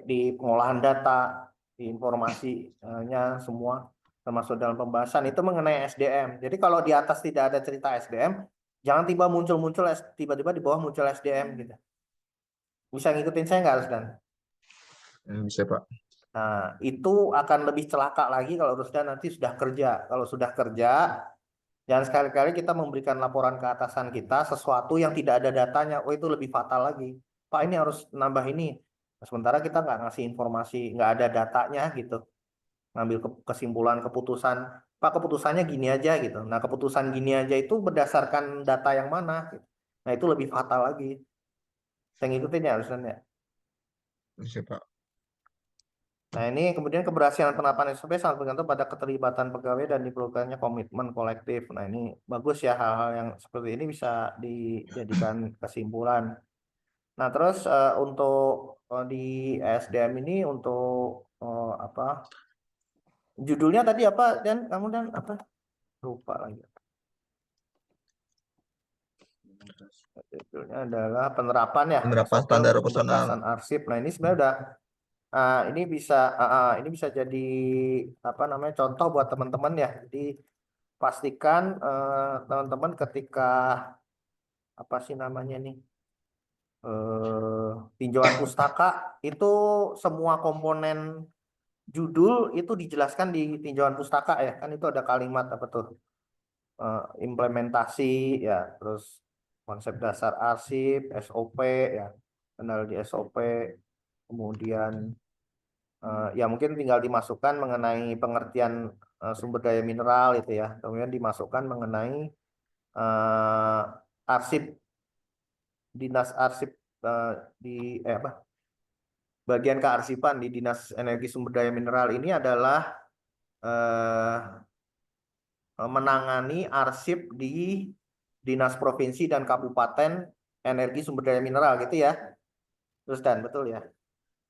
di pengolahan data, di informasinya semua termasuk dalam pembahasan itu mengenai SDM. Jadi kalau di atas tidak ada cerita SDM, jangan tiba-tiba di bawah muncul SDM gitu. Bisa ngikutin saya nggak, Rusdan? Bisa Pak. Nah, itu akan lebih celaka lagi kalau Rusdan nanti sudah kerja. Kalau sudah kerja, jangan sekali-kali kita memberikan laporan ke atasan kita sesuatu yang tidak ada datanya. Oh, itu lebih fatal lagi. Pak, ini harus nambah ini. Sementara kita nggak ngasih informasi, nggak ada datanya gitu. Ngambil kesimpulan keputusan, Pak keputusannya gini aja gitu. Nah, keputusan gini aja itu berdasarkan data yang mana? Gitu. Nah, itu lebih fatal lagi. Saya ngikutin ya harusnya. Bisa Pak. Nah, ini kemudian keberhasilan penerapan SOP sangat bergantung pada keterlibatan pegawai dan diperlukannya komitmen kolektif. Nah, ini bagus ya hal-hal yang seperti ini bisa dijadikan kesimpulan. Nah, terus untuk di SDM ini untuk apa? Judulnya tadi apa? Dan kamu dan apa? Lupa lagi. Judulnya adalah penerapan ya Penerapan SOP standar untuk operasional. pemberkasan arsip. Nah, ini sebenarnya udah ini bisa jadi apa namanya contoh buat teman-teman ya. Jadi pastikan teman-teman ketika apa sih namanya nih tinjauan pustaka itu semua komponen judul itu dijelaskan di tinjauan pustaka ya kan itu ada kalimat apa tuh implementasi ya terus konsep dasar arsip SOP ya kenal di SOP kemudian ya mungkin tinggal dimasukkan mengenai pengertian sumber daya mineral itu ya kemudian dimasukkan mengenai arsip dinas arsip di apa bagian kearsipan di Dinas Energi Sumber Daya Mineral ini adalah eh, menangani arsip di dinas provinsi dan kabupaten energi sumber daya mineral gitu ya. Terus dan betul ya.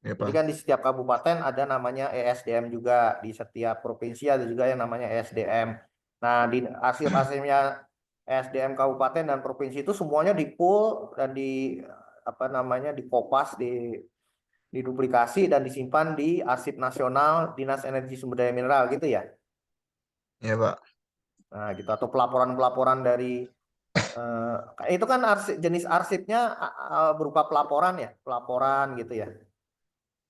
Ya Jadi Pak. kan di setiap kabupaten ada namanya ESDM juga, di setiap provinsi ada juga yang namanya ESDM. Nah, di arsip-arsipnya ESDM kabupaten dan provinsi itu semuanya di-pool dan di apa namanya dikopas, diduplikasi dan disimpan di Arsip Nasional Dinas Energi Sumber Daya Mineral gitu ya. Ya Pak. Nah, gitu atau pelaporan-pelaporan dari itu kan jenis arsipnya berupa pelaporan ya, pelaporan gitu ya.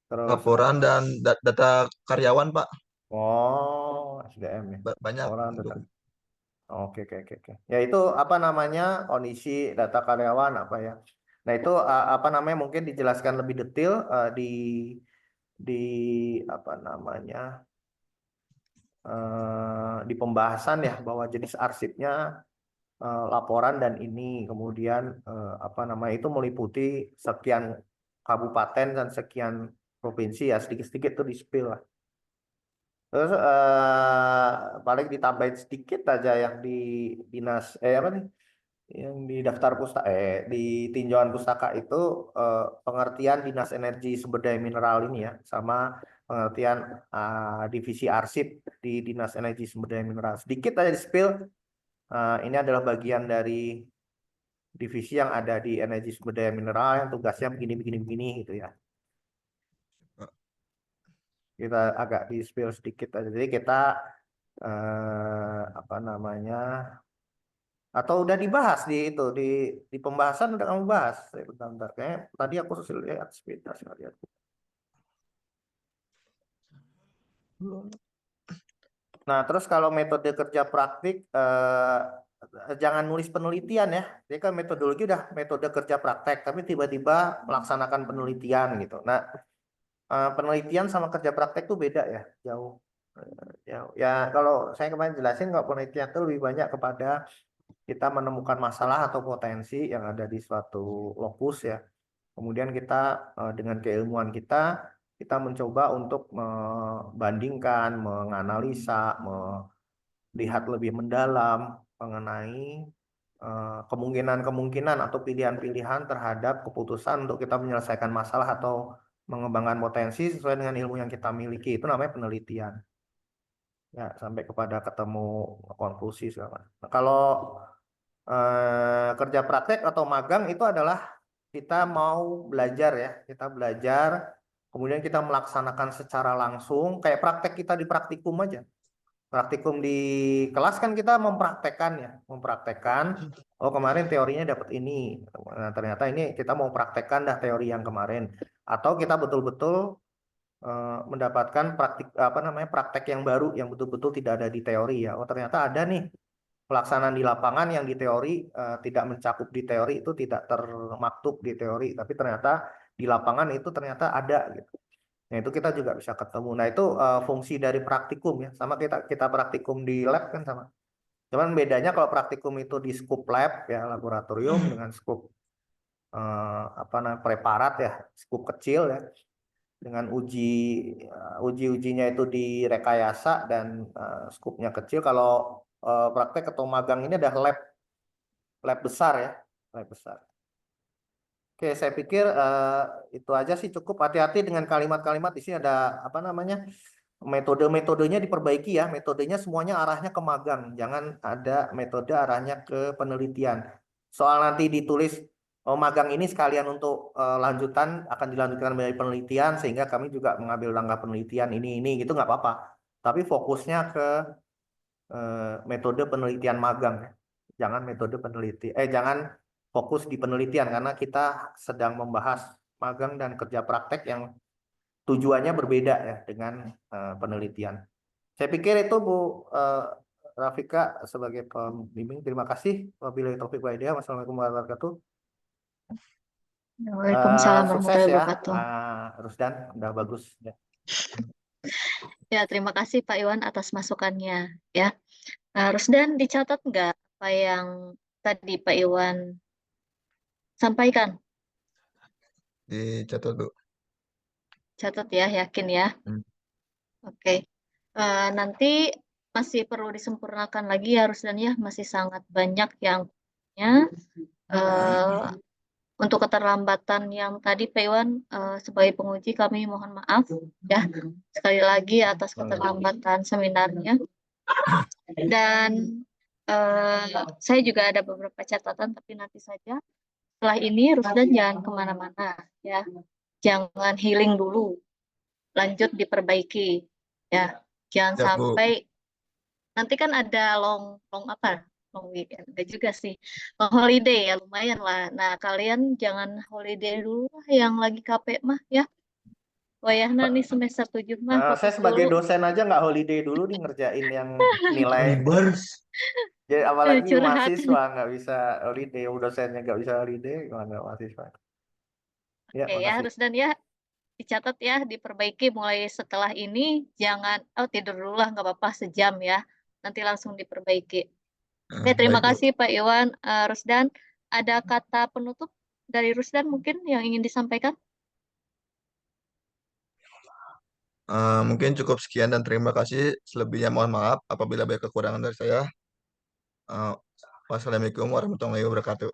Terus Laporan dan data karyawan Pak. SDM ya. Banyak. Laporan data. Oke, oke, oke, oke. Ya itu apa namanya kondisi data karyawan apa ya. Nah itu apa namanya mungkin dijelaskan lebih detail di apa namanya di pembahasan ya bahwa jenis arsipnya laporan dan ini kemudian apa namanya itu meliputi sekian kabupaten dan sekian provinsi ya sedikit-sedikit tuh di-spill lah. Terus paling ditambahin sedikit aja yang di dinas apa nih yang di daftar pustaka di tinjauan pustaka itu pengertian dinas energi sumber daya mineral ini ya sama pengertian divisi arsip di dinas energi sumber daya mineral sedikit aja di-spill. Ini adalah bagian dari divisi yang ada di energi sumber daya mineral yang tugasnya begini gitu ya. Kita agak di spill sedikit aja. Jadi kita apa namanya atau udah dibahas di itu di pembahasan udah kamu bahas. Bentar, kayak tadi aku lihat sepeda lihat. Nah, terus kalau metode kerja praktik jangan nulis penelitian ya. Jadi kan metodologi udah metode kerja praktek, tapi tiba-tiba melaksanakan penelitian gitu. Nah, penelitian sama kerja praktek tuh beda ya, jauh. Ya, kalau saya kemarin jelasin kalau penelitian itu lebih banyak kepada kita menemukan masalah atau potensi yang ada di suatu lokus ya. Kemudian kita dengan keilmuan kita mencoba untuk membandingkan, menganalisa, melihat lebih mendalam mengenai kemungkinan-kemungkinan atau pilihan-pilihan terhadap keputusan untuk kita menyelesaikan masalah atau mengembangkan potensi sesuai dengan ilmu yang kita miliki. Itu namanya penelitian. Ya, sampai kepada ketemu konklusi segala macam. Nah, kalau kerja praktek atau magang itu adalah kita mau belajar ya, kita belajar, kemudian kita melaksanakan secara langsung, kayak praktek kita di praktikum aja. Praktikum di kelas kan kita mempraktekkan ya, mempraktekkan. Oh kemarin teorinya dapat ini, nah, ternyata ini kita mau praktekkan dah teori yang kemarin. Atau kita betul-betul mendapatkan praktek yang baru yang betul-betul tidak ada di teori ya. Oh ternyata ada nih pelaksanaan di lapangan yang di teori tidak mencakup di teori itu tidak termaktub di teori, tapi ternyata di lapangan itu ternyata ada gitu. Nah itu kita juga bisa ketemu. Nah itu fungsi dari praktikum ya, sama kita praktikum di lab kan sama. Cuman bedanya kalau praktikum itu di skup lab ya laboratorium dengan skup preparat ya, skup kecil ya, dengan ujinya itu direkayasa dan skupnya kecil. Kalau praktek atau magang ini ada lab besar ya, lab besar. Oke, saya pikir itu aja sih cukup. Hati-hati dengan kalimat-kalimat di sini ada metodenya diperbaiki ya. Metodenya semuanya arahnya ke magang, jangan ada metode arahnya ke penelitian. Soal nanti ditulis magang ini sekalian untuk lanjutan akan dilanjutkan dari penelitian sehingga kami juga mengambil langkah penelitian ini gitu nggak apa-apa. Tapi fokusnya ke metode penelitian magang ya. Jangan fokus di penelitian karena kita sedang membahas magang dan kerja praktek yang tujuannya berbeda ya dengan penelitian. Saya pikir itu Bu Rafika sebagai pembimbing. Terima kasih. Wabillahi taufiq wal hidayah. Wassalamualaikum warahmatullahi wabarakatuh. Waalaikumsalam Sukses warahmatullahi ya, wabarakatuh. Rusdan. Udah bagus ya. Ya, terima kasih Pak Iwan atas masukannya. Ya, Rusdan dicatat nggak apa yang tadi Pak Iwan sampaikan? Dicatat, Bu. Catat ya, yakin ya. Oke. Nanti masih perlu disempurnakan lagi ya Rusdan ya, masih sangat banyak yang untuk keterlambatan yang tadi Pak Iwan sebagai penguji kami mohon maaf ya sekali lagi atas keterlambatan seminarnya. Dan saya juga ada beberapa catatan tapi nanti saja. Setelah ini Rusdan jangan kemana-mana ya, jangan healing dulu, lanjut diperbaiki ya, jangan Ya, Bu. sampai nanti kan ada long weekend, enggak juga sih, long holiday ya lumayan lah. Nah kalian jangan holiday dulu lah yang lagi KP mah ya. Wayahna nih semester 7 mah Saya fokus sebagai dulu. dosen aja nggak holiday dulu nih ngerjain yang nilai. Jadi apalagi Curhat. mahasiswa nggak bisa holiday, dosennya nggak bisa holiday, gimana mahasiswa? Ya, Oke ya makasih. Rusdan ya, dicatat ya, diperbaiki mulai setelah ini. Jangan tidur dulu lah nggak apa-apa sejam ya, nanti langsung diperbaiki. Oke, terima Baik, Bu. kasih Pak Iwan. Rusdan, ada kata penutup dari Rusdan mungkin yang ingin disampaikan? Mungkin cukup sekian dan terima kasih. Selebihnya mohon maaf apabila banyak kekurangan dari saya. Wassalamualaikum warahmatullahi wabarakatuh.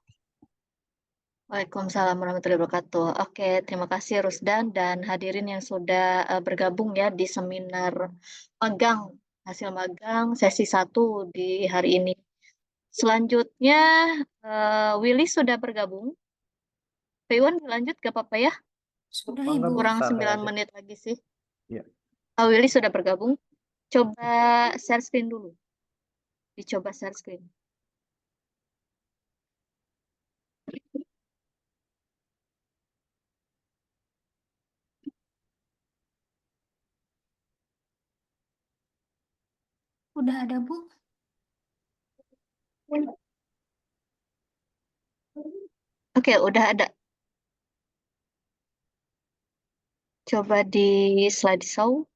Waalaikumsalam warahmatullahi wabarakatuh. Oke, terima kasih Rusdan dan hadirin yang sudah bergabung ya di seminar magang, hasil magang sesi 1 di hari ini. Selanjutnya, Willy sudah bergabung. Pak Iwan lanjut gak apa-apa ya? Sudah Bangga, Ibu. Bu. Kurang Santai 9 aja. menit lagi sih. Iya. Willy sudah bergabung. Coba share screen dulu. Dicoba share screen. Udah ada Bu. Oke, udah ada. Coba di slideshow.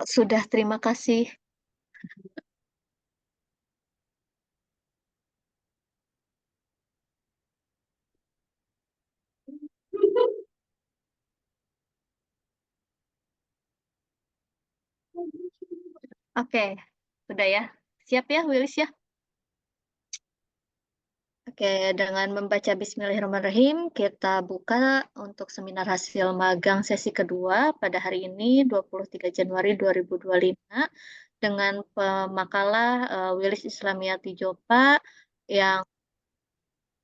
Sudah, terima kasih. Oke, sudah ya. Siap ya, Willis ya? Oke, dengan membaca Bismillahirrahmanirrahim, kita buka untuk seminar hasil magang sesi kedua pada hari ini, 23 Januari 2025, dengan pemakalah Willis Islamiyati Jopa yang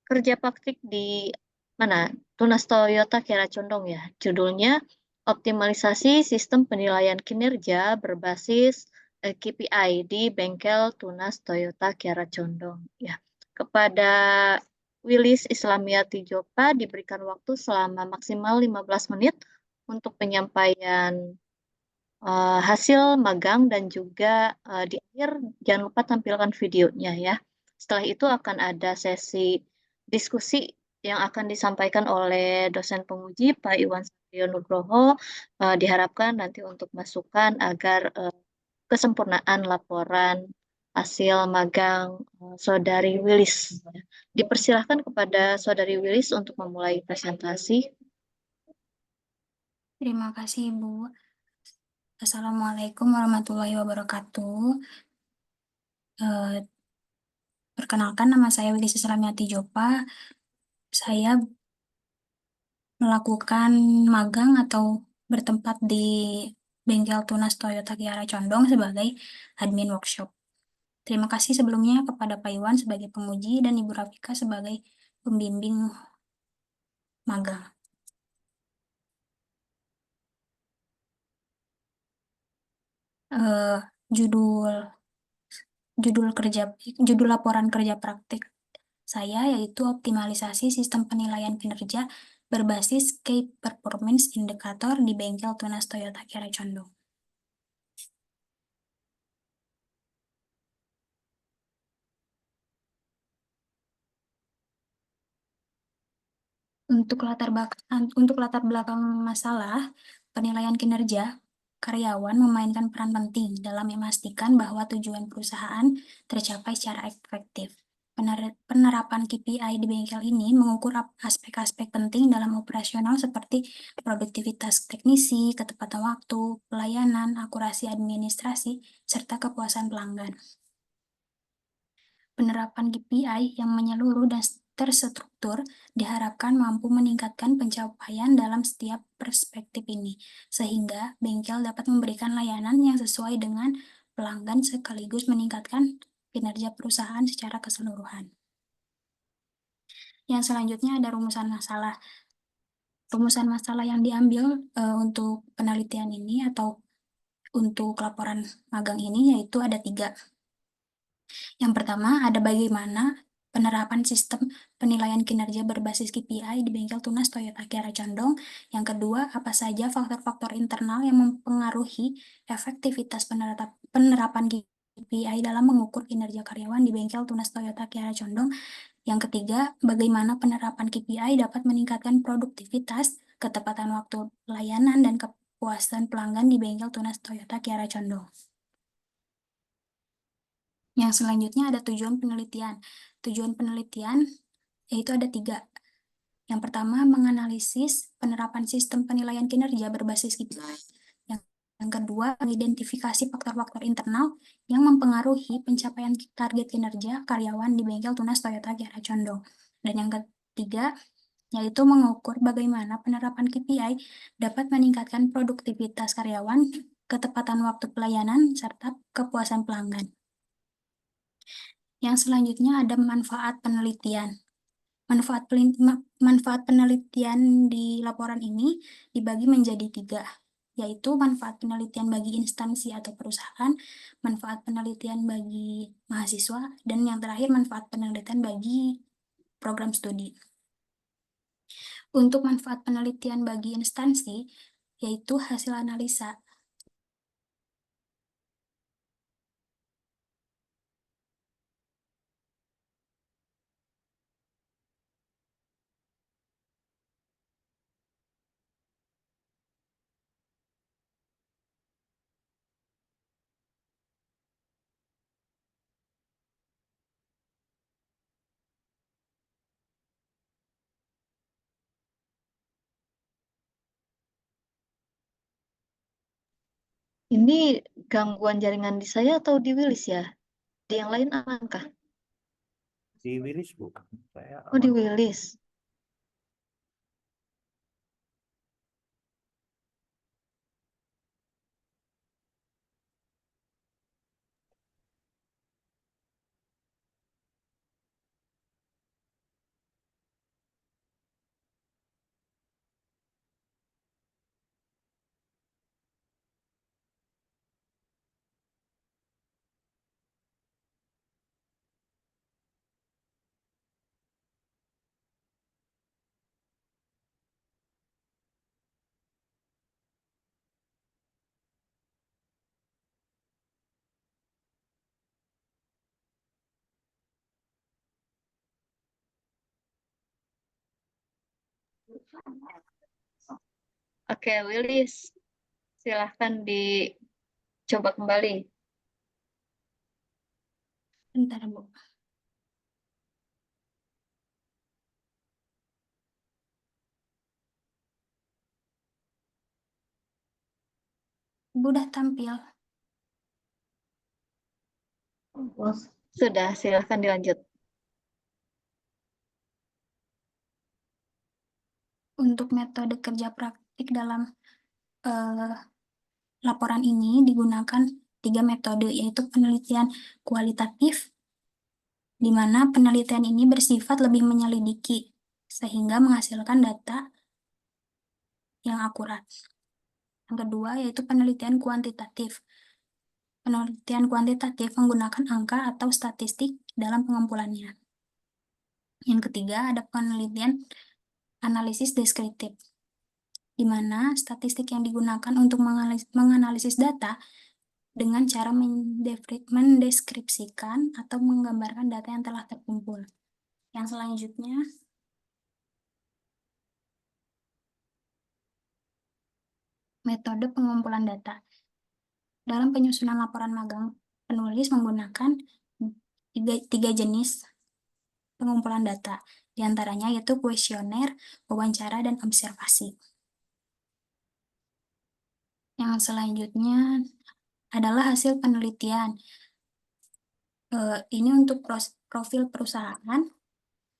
kerja praktik di mana? Tunas Toyota Kiara Condong ya. Judulnya optimalisasi sistem penilaian kinerja berbasis KPI di bengkel tunas Toyota Kiara Condong. Ya, kepada Wilis Islamia Tijopa diberikan waktu selama maksimal 15 menit untuk penyampaian hasil magang dan juga di akhir jangan lupa tampilkan videonya ya. Setelah itu akan ada sesi diskusi yang akan disampaikan oleh dosen penguji Pak Iwan Satrio Nugroho. Diharapkan nanti untuk masukan agar kesempurnaan laporan hasil magang Saudari Wilis. Dipersilahkan kepada Saudari Wilis untuk memulai presentasi. Terima kasih, Ibu. Assalamualaikum warahmatullahi wabarakatuh. Perkenalkan, nama saya Wilis Islamiyati Jopa. Saya melakukan magang atau bertempat di bengkel tunas Toyota Kiara Condong sebagai admin workshop. Terima kasih sebelumnya kepada Pak Iwan sebagai penguji dan Ibu Rafika sebagai pembimbing magang. Eh, judul judul laporan kerja praktik saya yaitu optimalisasi sistem penilaian kinerja berbasis Key Performance Indicator di bengkel tunas Toyota Kiara Condong. Untuk latar belakang masalah penilaian kinerja, karyawan memainkan peran penting dalam memastikan bahwa tujuan perusahaan tercapai secara efektif. Penerapan KPI di bengkel ini mengukur aspek-aspek penting dalam operasional seperti produktivitas teknisi, ketepatan waktu, pelayanan, akurasi administrasi, serta kepuasan pelanggan. Penerapan KPI yang menyeluruh dan terstruktur diharapkan mampu meningkatkan pencapaian dalam setiap perspektif ini, sehingga bengkel dapat memberikan layanan yang sesuai dengan pelanggan sekaligus meningkatkan kinerja perusahaan secara keseluruhan. Yang selanjutnya ada rumusan masalah. Rumusan masalah yang diambil untuk penelitian ini atau untuk laporan magang ini yaitu ada 3. Yang pertama, ada bagaimana penerapan sistem penilaian kinerja berbasis KPI di bengkel tunas Toyota Kiara Condong. Yang kedua, apa saja faktor-faktor internal yang mempengaruhi efektivitas penerapan KPI dalam mengukur kinerja karyawan di bengkel tunas Toyota Kiara Condong. Yang ketiga, bagaimana penerapan KPI dapat meningkatkan produktivitas, ketepatan waktu pelayanan, dan kepuasan pelanggan di bengkel tunas Toyota Kiara Condong. Yang selanjutnya ada tujuan penelitian. Tujuan penelitian yaitu ada 3. Yang pertama, menganalisis penerapan sistem penilaian kinerja berbasis KPI. Yang kedua, mengidentifikasi faktor-faktor internal yang mempengaruhi pencapaian target kinerja karyawan di bengkel tunas Toyota Kiara Condong. Dan yang ketiga, yaitu mengukur bagaimana penerapan KPI dapat meningkatkan produktivitas karyawan, ketepatan waktu pelayanan, serta kepuasan pelanggan. Yang selanjutnya ada manfaat penelitian. Manfaat penelitian di laporan ini dibagi menjadi 3, yaitu manfaat penelitian bagi instansi atau perusahaan, manfaat penelitian bagi mahasiswa, dan yang terakhir manfaat penelitian bagi program studi. Untuk manfaat penelitian bagi instansi, yaitu hasil analisa. Ini gangguan jaringan di saya atau di Wilis ya? Di yang lain amankah? Di Wilis, Bu. Saya Oh, di aman. Wilis. Oke, Willis, silahkan dicoba kembali. Bentar, Bu. Bu udah tampil. Sudah, silahkan dilanjut. Untuk metode kerja praktik dalam laporan ini digunakan 3 metode, yaitu penelitian kualitatif, di mana penelitian ini bersifat lebih menyelidiki, sehingga menghasilkan data yang akurat. Yang kedua, yaitu penelitian kuantitatif. Penelitian kuantitatif menggunakan angka atau statistik dalam pengumpulannya. Yang ketiga, ada penelitian analisis deskriptif, di mana statistik yang digunakan untuk menganalisis data dengan cara mendeskripsikan atau menggambarkan data yang telah terkumpul. Yang selanjutnya, metode pengumpulan data. Dalam penyusunan laporan magang, penulis menggunakan tiga jenis pengumpulan data, diantaranya yaitu kuesioner, wawancara, dan observasi. Yang selanjutnya adalah hasil penelitian. Ini untuk profil perusahaan,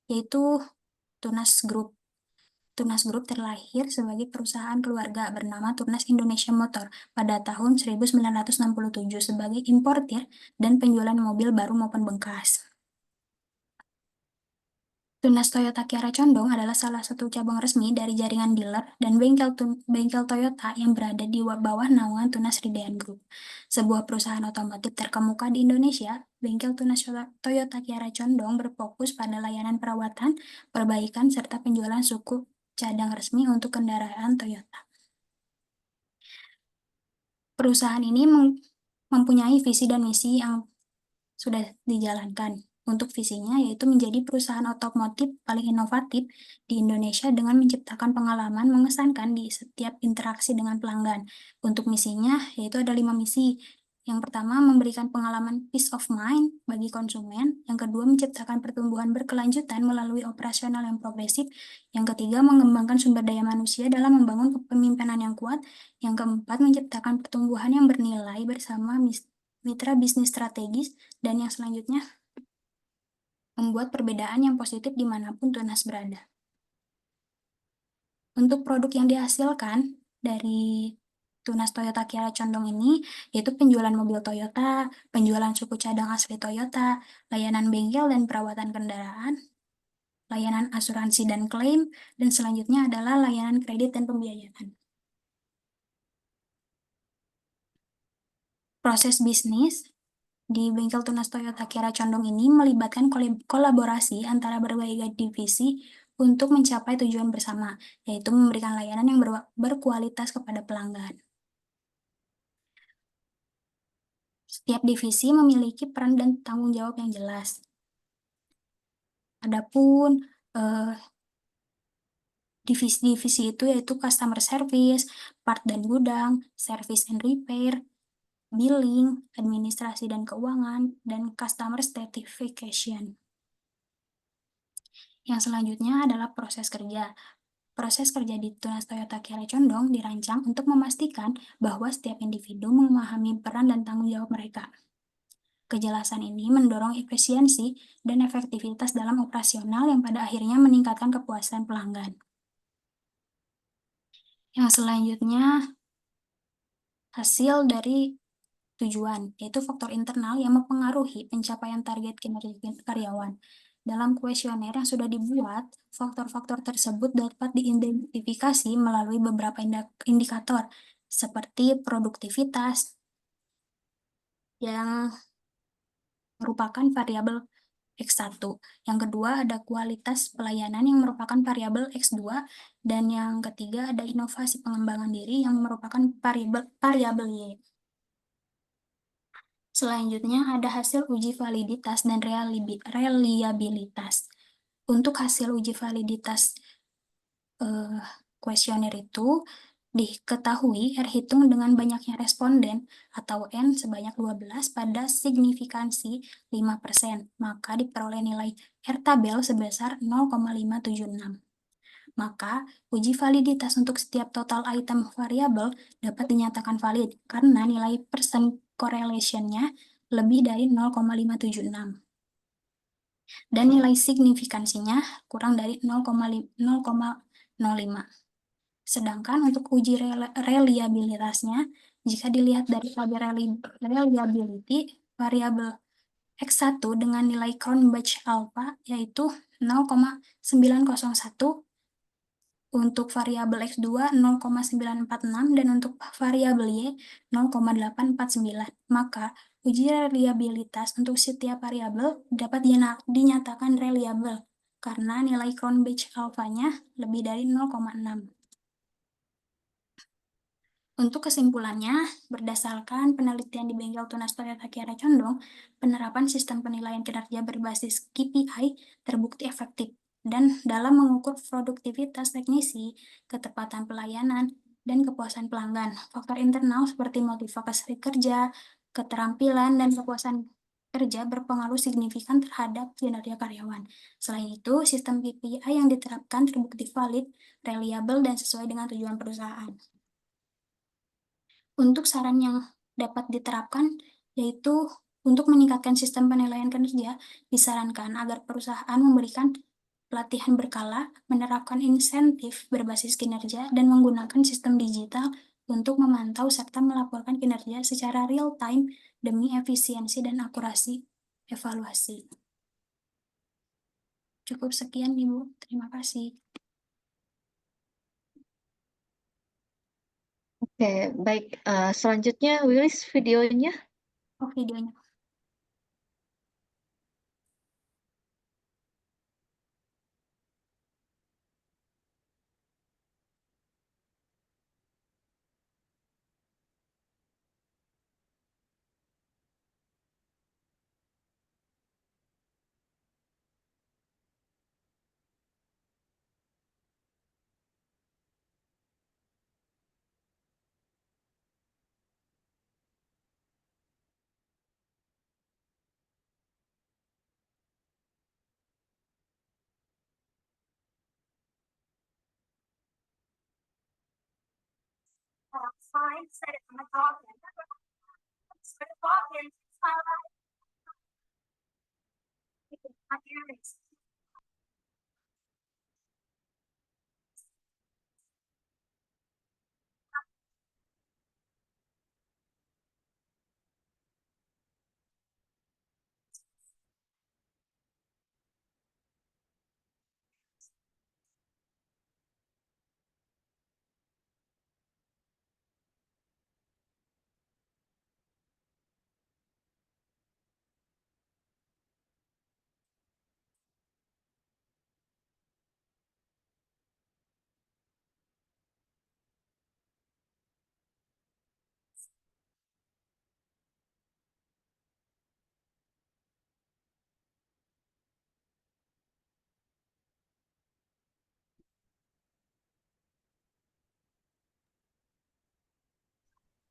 yaitu Tunas Group. Tunas Group terlahir sebagai perusahaan keluarga bernama Tunas Indonesia Motor pada tahun 1967 sebagai importir dan penjualan mobil baru maupun bekas. Tunas Toyota Kiara Condong adalah salah satu cabang resmi dari jaringan dealer dan bengkel Toyota yang berada di bawah naungan Tunas Ridean Group, sebuah perusahaan otomotif terkemuka di Indonesia. Bengkel Tunas Toyota Kiara Condong berfokus pada layanan perawatan, perbaikan, serta penjualan suku cadang resmi untuk kendaraan Toyota. Perusahaan ini mempunyai visi dan misi yang sudah dijalankan. Untuk visinya yaitu menjadi perusahaan otomotif paling inovatif di Indonesia dengan menciptakan pengalaman mengesankan di setiap interaksi dengan pelanggan. Untuk misinya yaitu ada 5 misi. Yang pertama, memberikan pengalaman peace of mind bagi konsumen. Yang kedua, menciptakan pertumbuhan berkelanjutan melalui operasional yang progresif. Yang ketiga, mengembangkan sumber daya manusia dalam membangun kepemimpinan yang kuat. Yang keempat, menciptakan pertumbuhan yang bernilai bersama mitra bisnis strategis. Dan yang selanjutnya, membuat perbedaan yang positif dimanapun Tunas berada. Untuk produk yang dihasilkan dari Tunas Toyota Kiara Condong ini, yaitu penjualan mobil Toyota, penjualan suku cadang asli Toyota, layanan bengkel dan perawatan kendaraan, layanan asuransi dan klaim, dan selanjutnya adalah layanan kredit dan pembiayaan. Proses bisnis di bengkel Tunas Toyota Kiara Condong ini melibatkan kolaborasi antara berbagai divisi untuk mencapai tujuan bersama, yaitu memberikan layanan yang berkualitas kepada pelanggan. Setiap divisi memiliki peran dan tanggung jawab yang jelas. Adapun divisi-divisi itu yaitu customer service, part dan gudang, service and repair, billing, administrasi dan keuangan, dan customer certification. Yang selanjutnya adalah proses kerja. Proses kerja di Tunas Toyota Kiara Condong dirancang untuk memastikan bahwa setiap individu memahami peran dan tanggung jawab mereka. Kejelasan ini mendorong efisiensi dan efektivitas dalam operasional yang pada akhirnya meningkatkan kepuasan pelanggan. Yang selanjutnya, hasil dari tujuan, yaitu faktor internal yang mempengaruhi pencapaian target kinerja karyawan. Dalam kuesioner yang sudah dibuat, faktor-faktor tersebut dapat diidentifikasi melalui beberapa indikator, seperti produktivitas, yang merupakan variabel X1. Yang kedua ada kualitas pelayanan yang merupakan variabel X2, dan yang ketiga ada inovasi pengembangan diri yang merupakan variabel Y. Selanjutnya ada hasil uji validitas dan reliabilitas. Untuk hasil uji validitas kuesioner itu diketahui terhitung dengan banyaknya responden atau N sebanyak 12 pada signifikansi 5%, maka diperoleh nilai R tabel sebesar 0,576. Maka, uji validitas untuk setiap total item variabel dapat dinyatakan valid karena nilai percent correlation-nya lebih dari 0,576 dan nilai signifikansinya kurang dari 0,05. Sedangkan untuk uji reliabilitasnya, jika dilihat dari tabel reliability, variabel X1 dengan nilai Cronbach alpha yaitu 0,901, untuk variabel X2 0,946 dan untuk variabel Y 0,849. Maka uji reliabilitas untuk setiap variabel dapat dinyatakan reliable karena nilai Cronbach alpha-nya lebih dari 0,6. Untuk kesimpulannya, berdasarkan penelitian di Bengkel Tunas Toyota Kiara Condong, penerapan sistem penilaian kinerja berbasis KPI terbukti efektif dan dalam mengukur produktivitas teknisi, ketepatan pelayanan, dan kepuasan pelanggan. Faktor internal seperti motivasi kerja, keterampilan, dan kepuasan kerja berpengaruh signifikan terhadap kinerja karyawan. Selain itu, sistem KPI yang diterapkan terbukti valid, reliable, dan sesuai dengan tujuan perusahaan. Untuk saran yang dapat diterapkan, yaitu untuk meningkatkan sistem penilaian kinerja, disarankan agar perusahaan memberikan pelatihan berkala, menerapkan insentif berbasis kinerja, dan menggunakan sistem digital untuk memantau serta melaporkan kinerja secara real-time demi efisiensi dan akurasi evaluasi. Cukup sekian, Ibu. Terima kasih. Oke, baik. Selanjutnya, Willis videonya. Oh, videonya.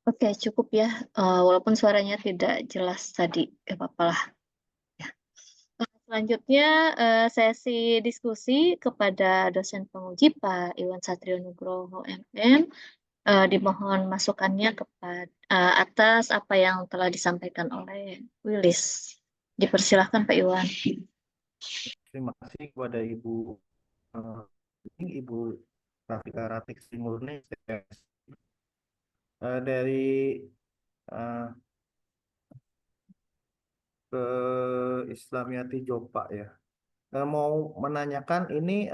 Oke, cukup ya. Walaupun suaranya tidak jelas tadi, gak apa-apa lah. Ya. Selanjutnya sesi diskusi kepada dosen penguji Pak Iwan Satrio Nugroho MM. Dimohon masukannya kepada atas apa yang telah disampaikan oleh Willis. Dipersilahkan Pak Iwan. Terima kasih kepada Ibu Rafika Ratik Murni dari ke Islamiyati Jopa ya. Mau menanyakan ini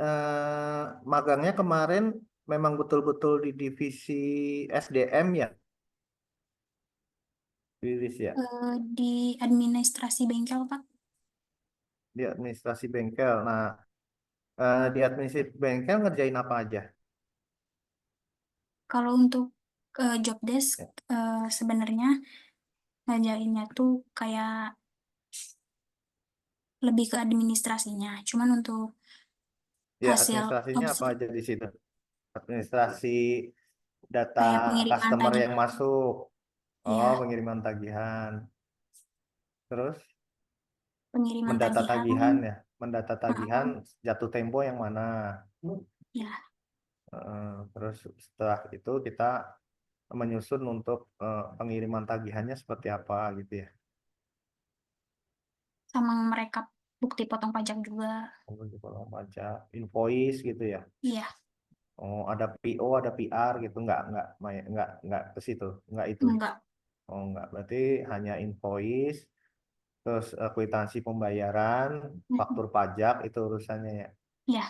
magangnya kemarin memang betul-betul di divisi SDM ya, Willis ya, Di administrasi bengkel, Pak. di administrasi bengkel. Nah, di administrasi bengkel ngerjain apa aja? Kalau untuk job desk, sebenarnya ngajarinnya tuh kayak lebih ke administrasinya. Cuman untuk Ya, hasil administrasinya apa aja di situ? Administrasi data kayak pengiriman customer yang tagihan. masuk. Oh, Ya, pengiriman tagihan. Terus pengiriman mendata tagihan. tagihan ya. Mendata tagihan Heeh, jatuh tempo yang mana. ya, Terus setelah itu kita menyusun untuk pengiriman tagihannya seperti apa gitu ya. sama mereka bukti potong pajak juga. Untuk potong pajak, invoice gitu ya. Iya, Oh, ada PO, ada PR gitu, nggak ke situ, nggak itu. enggak. Oh, nggak. Berarti hanya invoice, terus kwitansi pembayaran, Mm, faktur pajak itu urusannya ya. ya,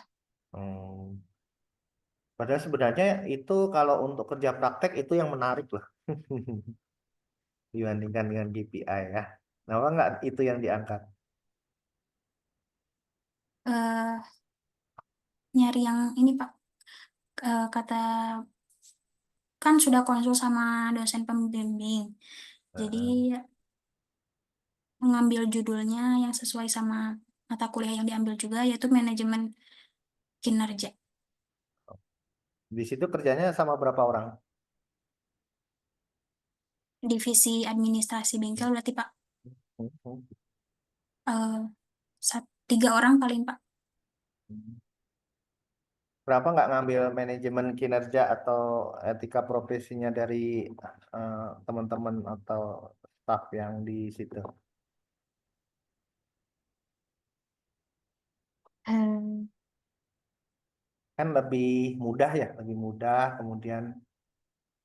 Hmm. Padahal sebenarnya itu kalau untuk kerja praktek itu yang menarik loh dibandingkan dengan KPI ya. Kenapa nggak itu yang diangkat? eh, nyari yang ini Pak, kata kan sudah konsul sama dosen pembimbing. Jadi Heeh. mengambil judulnya yang sesuai sama mata kuliah yang diambil juga, yaitu manajemen kinerja. Di situ kerjanya sama berapa orang? Divisi administrasi bengkel berarti Pak, Hmm. eh, 3 orang paling Pak. Kenapa nggak ngambil manajemen kinerja atau etika profesinya dari teman-teman atau staff yang di situ? Eh, Kan lebih mudah ya, lebih mudah. Kemudian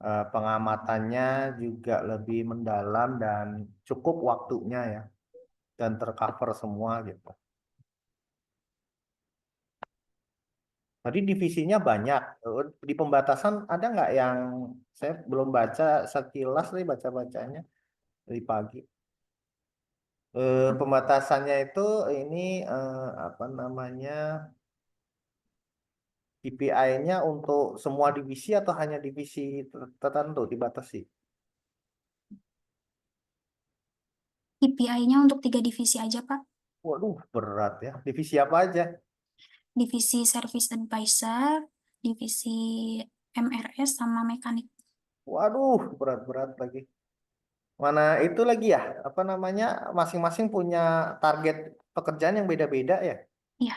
pengamatannya juga lebih mendalam dan cukup waktunya ya, dan tercover semua gitu. Tadi divisinya banyak. Di pembatasan ada nggak yang saya belum baca sekilas nih baca-bacanya dari pagi. Pembatasannya itu ini apa namanya KPI-nya untuk semua divisi atau hanya divisi tertentu dibatasi? KPI-nya untuk 3 divisi aja Pak. Waduh, berat ya. Divisi apa aja? Divisi Service Advisor, divisi MRS sama mekanik. Waduh, berat-berat lagi. Mana itu lagi ya? Apa namanya? Masing-masing punya target pekerjaan yang beda-beda ya. Ya,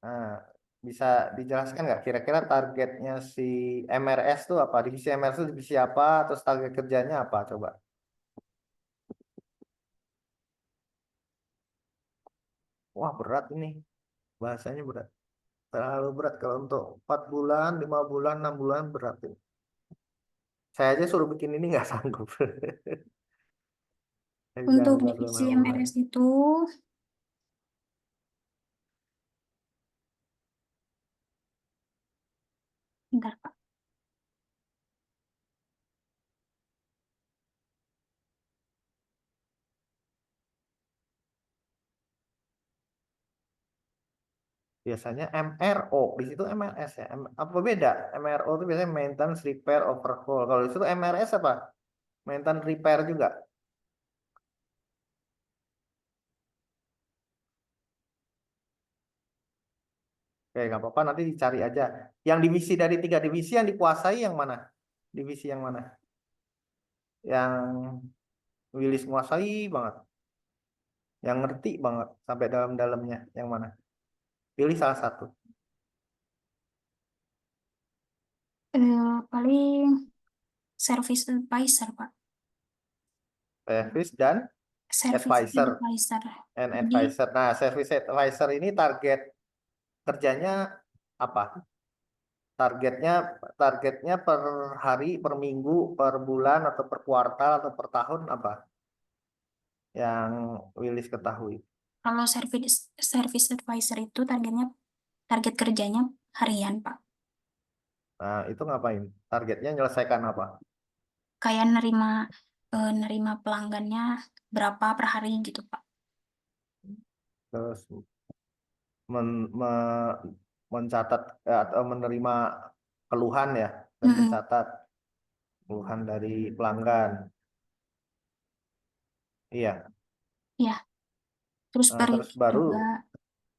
Nah, bisa dijelaskan nggak kira-kira targetnya si MRS tuh apa? Divisi MRS itu divisi apa? Terus target kerjanya apa? Coba. Wah, berat ini. Bahasanya berat. Terlalu berat kalau untuk 4 bulan, 5 bulan, 6 bulan berat ini. Saya aja suruh bikin ini nggak sanggup. untuk Jangan sampai divisi 6 bulan. MRS itu bentar Pak. Biasanya MRO, di situ MRS ya. Apa beda? MRO itu biasanya maintenance, repair, overhaul. Kalau di situ MRS apa? Maintenance, repair juga. Oke, nggak apa-apa, nanti dicari aja. Yang divisi dari 3 divisi yang dikuasai yang mana? Divisi yang mana? Yang Willis menguasai banget. Yang ngerti banget sampai dalam-dalamnya. Yang mana? Pilih salah satu. Paling Service Advisor Pak. Service dan Service advisor. Advisor. And Jadi advisor. Nah, service advisor ini target kerjanya apa? Targetnya targetnya per hari, per minggu, per bulan, atau per kuartal, atau per tahun apa? Yang Willis ketahui. kalau Service Advisor itu target kerjanya harian Pak. Nah, itu ngapain? Targetnya nyelesaikan apa? Kayak nerima pelanggannya berapa per hari gitu Pak. Terus mencatat atau menerima keluhan ya, dan Mm-mm. mencatat keluhan dari pelanggan. Iya. Ya, terus Nah, per terus week baru juga.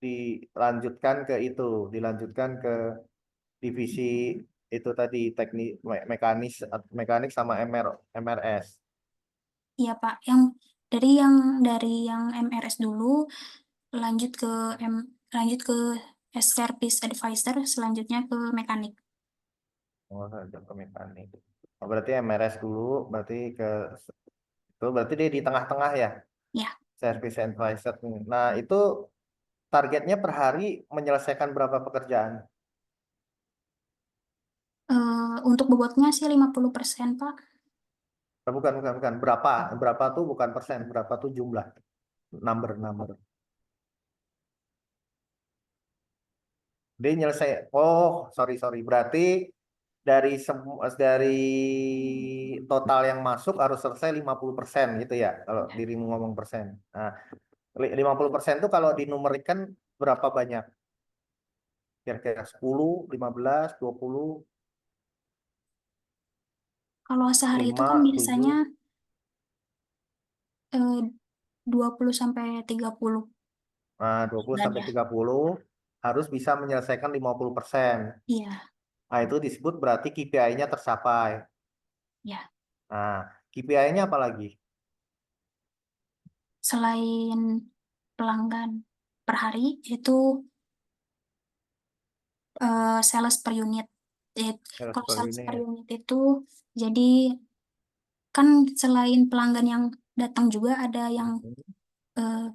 dilanjutkan ke itu, dilanjutkan ke divisi itu tadi teknik mekanik sama MRS. Iya Pak, yang dari yang MRS dulu lanjut ke lanjut ke service advisor, selanjutnya ke mekanik. Oh, lanjut ke mekanik. Oh, berarti MRS dulu, berarti itu berarti dia di tengah-tengah ya, Ya, service advisor. Nah, itu targetnya per hari menyelesaikan berapa pekerjaan? untuk bobotnya sih 50% Pak. Bukan. Berapa tuh bukan persen, berapa tuh jumlah, number. Dia nyelesai. Oh, sorry. Berarti dari total yang masuk harus selesai 50% gitu ya, kalau dirimu ngomong persen. Nah, 50% tuh kalau dinumerikan berapa banyak? Kira-kira 10, 15, 20, Kalau sehari itu 5, kan 7. biasanya 20 sampai 30 Nah, 20 bulan sampai ya. 30 harus bisa menyelesaikan 50%. Iya, Nah, itu disebut berarti KPI-nya tercapai. ya. Nah, KPI-nya apa lagi? Selain pelanggan per hari itu sales per unit. Sales Kalau per sales per unit. unit itu jadi kan selain pelanggan yang datang juga ada yang eh,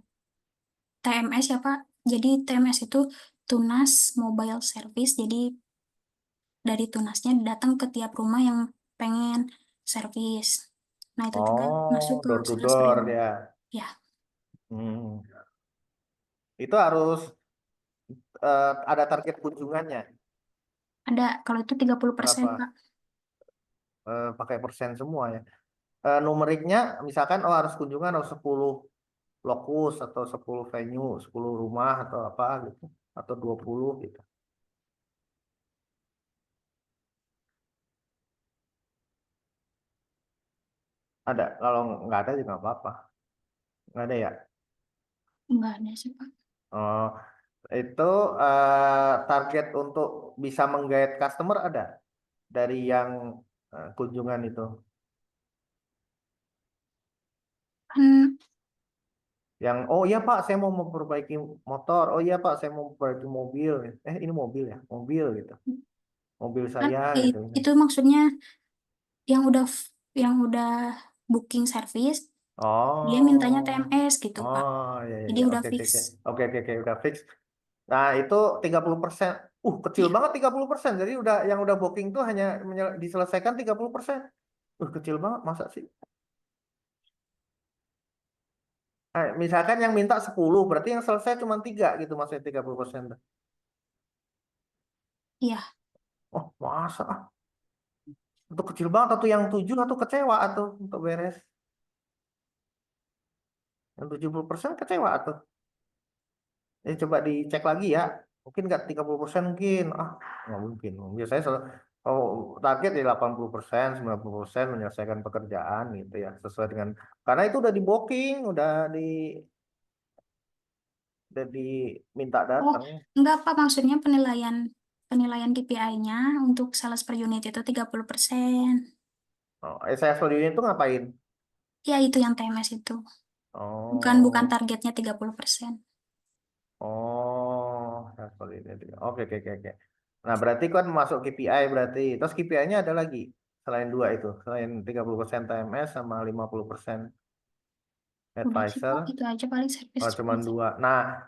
TMS ya Pak. Jadi TMS itu Tunas Mobile Service. Jadi dari Tunasnya datang ke tiap rumah yang pengen servis. Nah, itu juga masuk Oh, ke door to sales per door unit. ya. Ya, Hmm. Itu harus ada target kunjungannya. ada kalau itu 30% Berapa? Pak. Pakai persen semua ya. Numeriknya misalkan harus kunjungan harus 10 lokus atau 10 venue, 10 rumah atau apa gitu. Atau 20 gitu. Ada. Kalau nggak ada juga nggak apa-apa. Nggak ada ya. Enggak ada sih Pak. Oh, itu target untuk bisa menggait customer ada dari yang kunjungan itu. Kan Yang oh iya Pak, saya mau memperbaiki motor. Oh iya Pak, saya mau memperbaiki mobil. Ini mobil ya, mobil gitu. Mobil kan saya ya, gitu. itu maksudnya yang udah booking service, dia mintanya Oh, TMS gitu Pak. Jadi ya. udah Oke, fix. oke, udah fix. Nah, itu 30%. Kecil Ya, banget 30%. Jadi yang udah booking tuh hanya diselesaikan 30%. Kecil banget, masa sih? Misalkan yang minta 10, berarti yang selesai cuma 3 gitu, maksudnya 30%. iya. Oh, masa? Itu kecil banget, atau yang 7 atau kecewa atau untuk beres. Yang 70% kecewa atau. Coba dicek lagi ya. Mungkin nggak 30% mungkin. Nggak mungkin. Biasanya target di 80%, 90% menyelesaikan pekerjaan gitu ya. Sesuai dengan, karena itu udah di booking, udah diminta Oh, datang. enggak Pak, maksudnya penilaian penilaian KPI-nya untuk sales per unit itu 30%. Saya sendiri itu ngapain? Ya, itu yang TMS itu. Bukan Oh, targetnya 30%. level ini. Oke, oke, oke, oke. Nah, berarti kan masuk KPI berarti. Terus KPI-nya ada lagi selain dua itu, selain 30% TMS sama 50% Udah sih Pak, advisor. itu aja paling service. Oh, cuma dua. Nah,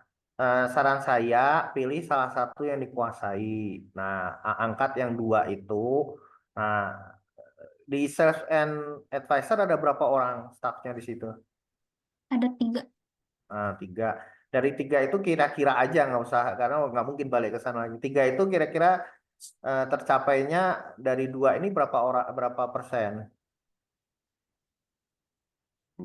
saran saya pilih salah satu yang dikuasai. Nah, angkat yang dua itu. Nah, di sales and advisor ada berapa orang staffnya di situ? Ada 3. Nah, tiga. Dari tiga itu kira-kira aja, nggak usah, karena nggak mungkin balik ke sana lagi. Tiga itu kira-kira tercapainya dari dua ini berapa orang, berapa persen?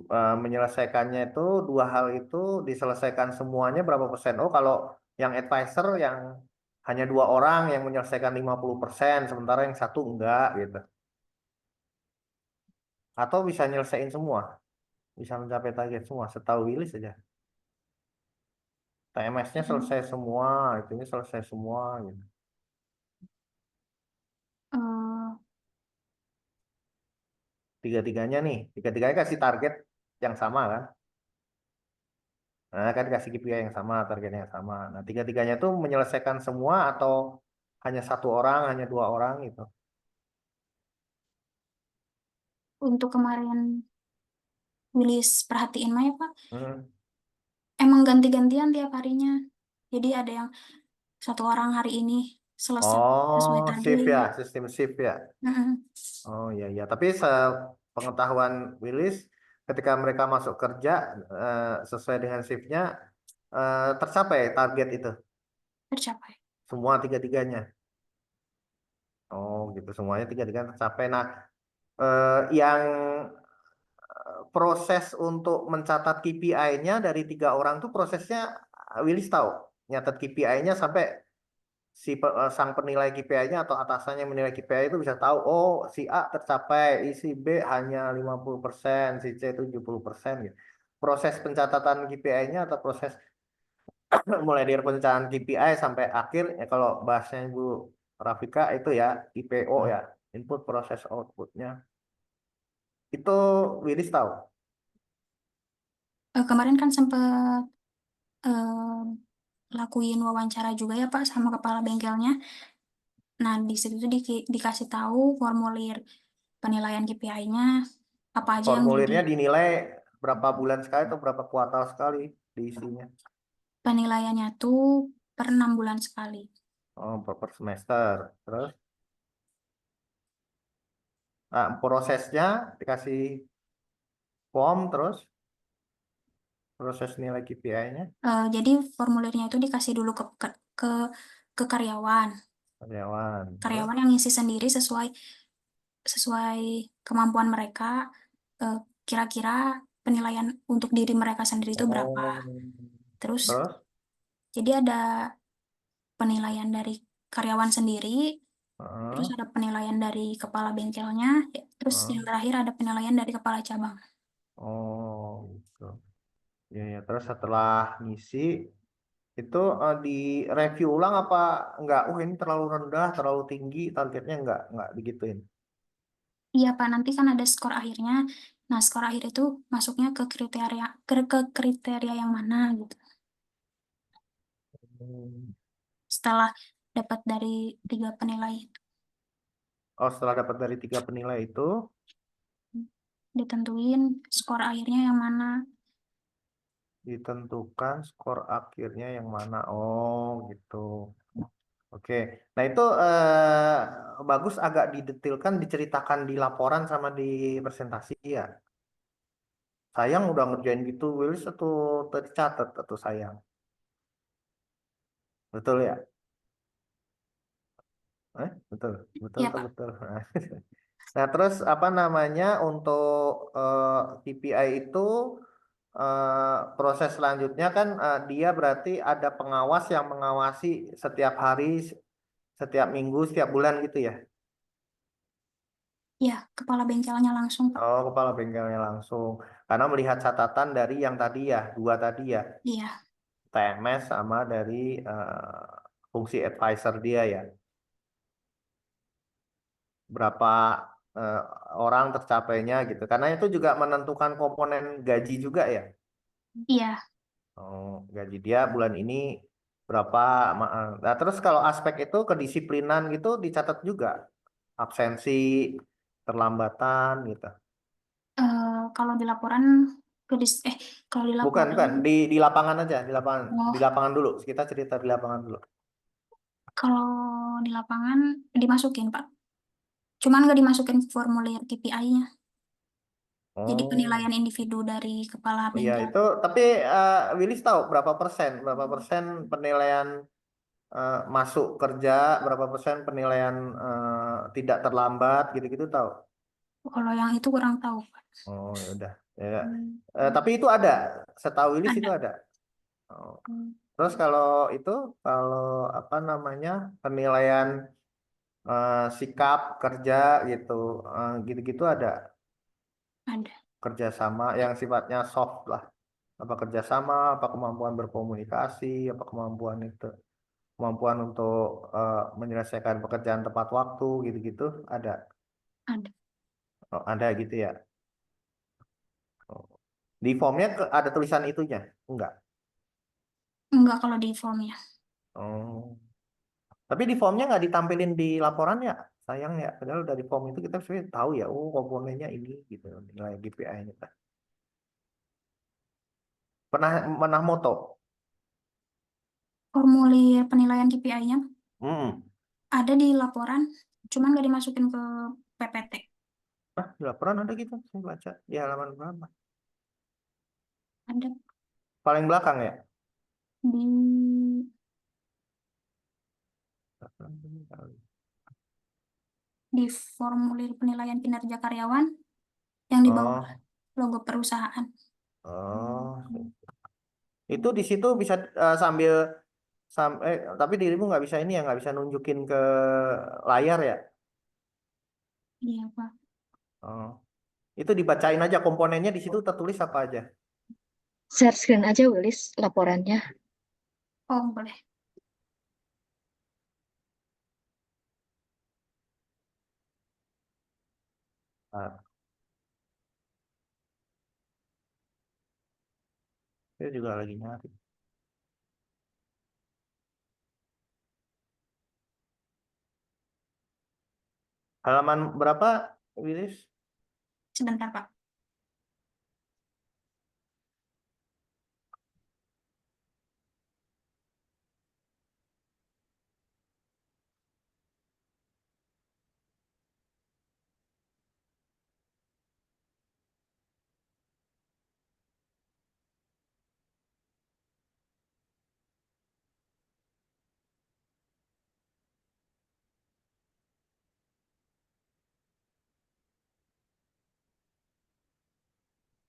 Menyelesaikannya itu dua hal itu diselesaikan semuanya berapa persen? Oh, kalau yang advisor yang hanya dua orang yang menyelesaikan 50%, sementara yang satu enggak gitu. Atau bisa nyelesain semua, bisa mencapai target semua, setahu Willy saja. TMS-nya selesai semua, itunya selesai semua gitu. tiga-tiganya kasih target yang sama kan? Nah, kan kasih KPI yang sama, target yang sama. Nah, tiga-tiganya tuh menyelesaikan semua atau hanya satu orang, hanya dua orang gitu. Untuk kemarin Willis perhatiin mah ya Pak, Hmm. emang ganti-gantian tiap harinya. Jadi ada yang satu orang hari ini selesai sesuai Oh, shift ya, target. sistem shift ya. Mm-mm. Oh iya iya, tapi sepengetahuan Willis ketika mereka masuk kerja sesuai dengan shiftnya tercapai target itu Tercapai. semua tiga-tiganya. Oh gitu, semuanya tiga-tiganya tercapai. Nah, yang proses untuk mencatat KPI-nya dari tiga orang tuh prosesnya Willis tahu. Nyatat KPI-nya sampai sang penilai KPI-nya atau atasannya menilai KPI itu bisa tahu, oh si A tercapai, si B hanya 50%, si C 70% gitu. Proses pencatatan KPI-nya atau proses mulai dari pencatatan KPI sampai akhir ya kalau bahasanya Ibu Rafika itu ya IPO ya, input proses outputnya. Itu Willis tahu. Kemarin kan sempat lakuin wawancara juga ya Pak sama kepala bengkelnya. Nah, di situ tuh dikasih tahu formulir penilaian KPI-nya apa aja yang jadi Formulirnya dinilai berapa bulan sekali atau berapa kuartal sekali diisinya. penilaiannya tuh per 6 bulan sekali. Oh, per semester. Terus prosesnya dikasih form terus proses nilai KPI-nya Jadi formulirnya itu dikasih dulu ke, ke karyawan. karyawan. Terus Karyawan yang ngisi sendiri sesuai sesuai kemampuan mereka. eh, Kira-kira penilaian untuk diri mereka sendiri itu berapa. oh Terus terus jadi ada penilaian dari karyawan sendiri, terus Heeh, ada penilaian dari kepala bengkelnya, ya, terus heeh. yang terakhir ada penilaian dari kepala cabang. Oh gitu ya ya terus setelah ngisi itu di review ulang apa enggak ini terlalu rendah terlalu tinggi targetnya enggak digituin. Iya Pak, nanti kan ada skor akhirnya. Nah, skor akhir itu masuknya ke kriteria yang mana gitu. Hmm. Setelah dapat dari 3 penilai itu, Oh setelah dapat dari tiga penilai itu ditentuin skor akhirnya yang mana. ditentukan skor akhirnya yang mana. Oh gitu. Oke, nah itu bagus agak didetilkan, diceritakan di laporan sama di presentasi ya. Sayang udah ngerjain gitu, Willis atau tercatat atau sayang, betul ya? Betul, betul, Iya betul, Pak. betul. Nah, terus apa namanya untuk KPI itu proses selanjutnya kan dia berarti ada pengawas yang mengawasi setiap hari, setiap minggu, setiap bulan gitu ya. Iya, kepala bengkelnya langsung Pak. Oh, kepala bengkelnya langsung. Karena melihat catatan dari yang tadi ya, dua tadi ya, Iya, TMS sama dari fungsi advisor dia ya. Berapa eh, orang tercapainya gitu. Karena itu juga menentukan komponen gaji juga ya. iya. Oh, gaji dia bulan ini berapa. Nah, terus kalau aspek itu kedisiplinan gitu dicatat juga. Absensi, terlambatan gitu. Kalau di laporan ke kalau di Bukan, laporan bukan. Di lapangan aja, di oh, lapangan dulu. Kita cerita di lapangan dulu. kalau di lapangan dimasukin Pak. Cuman nggak dimasukin formulir KPI-nya. Jadi Oh, penilaian individu dari kepala iya bengkel. itu. Tapi Willis tahu berapa persen penilaian masuk kerja, berapa persen penilaian tidak terlambat, gitu-gitu tahu. Kalau yang itu kurang tahu Pak. Oh, ya udah. Ya. Hmm. Tapi itu ada. Setahu Willis itu Ada. ada. Oh. Terus kalau itu, kalau apa namanya penilaian sikap kerja gitu, gitu-gitu ada Ada. kerjasama yang sifatnya soft lah. Apa kerjasama, apa kemampuan berkomunikasi, apa kemampuan itu, kemampuan untuk menyelesaikan pekerjaan tepat waktu, gitu-gitu ada. Ada. Oh, ada gitu ya. Oh. Di formnya ada tulisan itunya? Enggak. Enggak kalau di formnya. Oh. Tapi di formnya nggak ditampilin di laporan ya? Sayang ya. Padahal dari form itu kita sebenarnya tahu ya. Oh, komponennya ini gitu. Nilai GPI-nya. Pernah moto? Formulir penilaian KPI-nya Hmm. ada di laporan, cuman nggak dimasukin ke PPT. Di laporan ada gitu. Saya baca di halaman berapa? Ada Paling belakang ya? di formulir penilaian kinerja karyawan yang di bawah Oh, logo perusahaan. oh. Itu di situ bisa sambil tapi dirimu nggak bisa ini ya, nggak bisa nunjukin ke layar ya? Iya, Pak. Oh. Itu dibacain aja komponennya di situ tertulis apa aja? Share screen aja Wilis laporannya. Oh, boleh. Nah, saya juga lagi nyari. Halaman berapa, Wilis? Sebentar, Pak.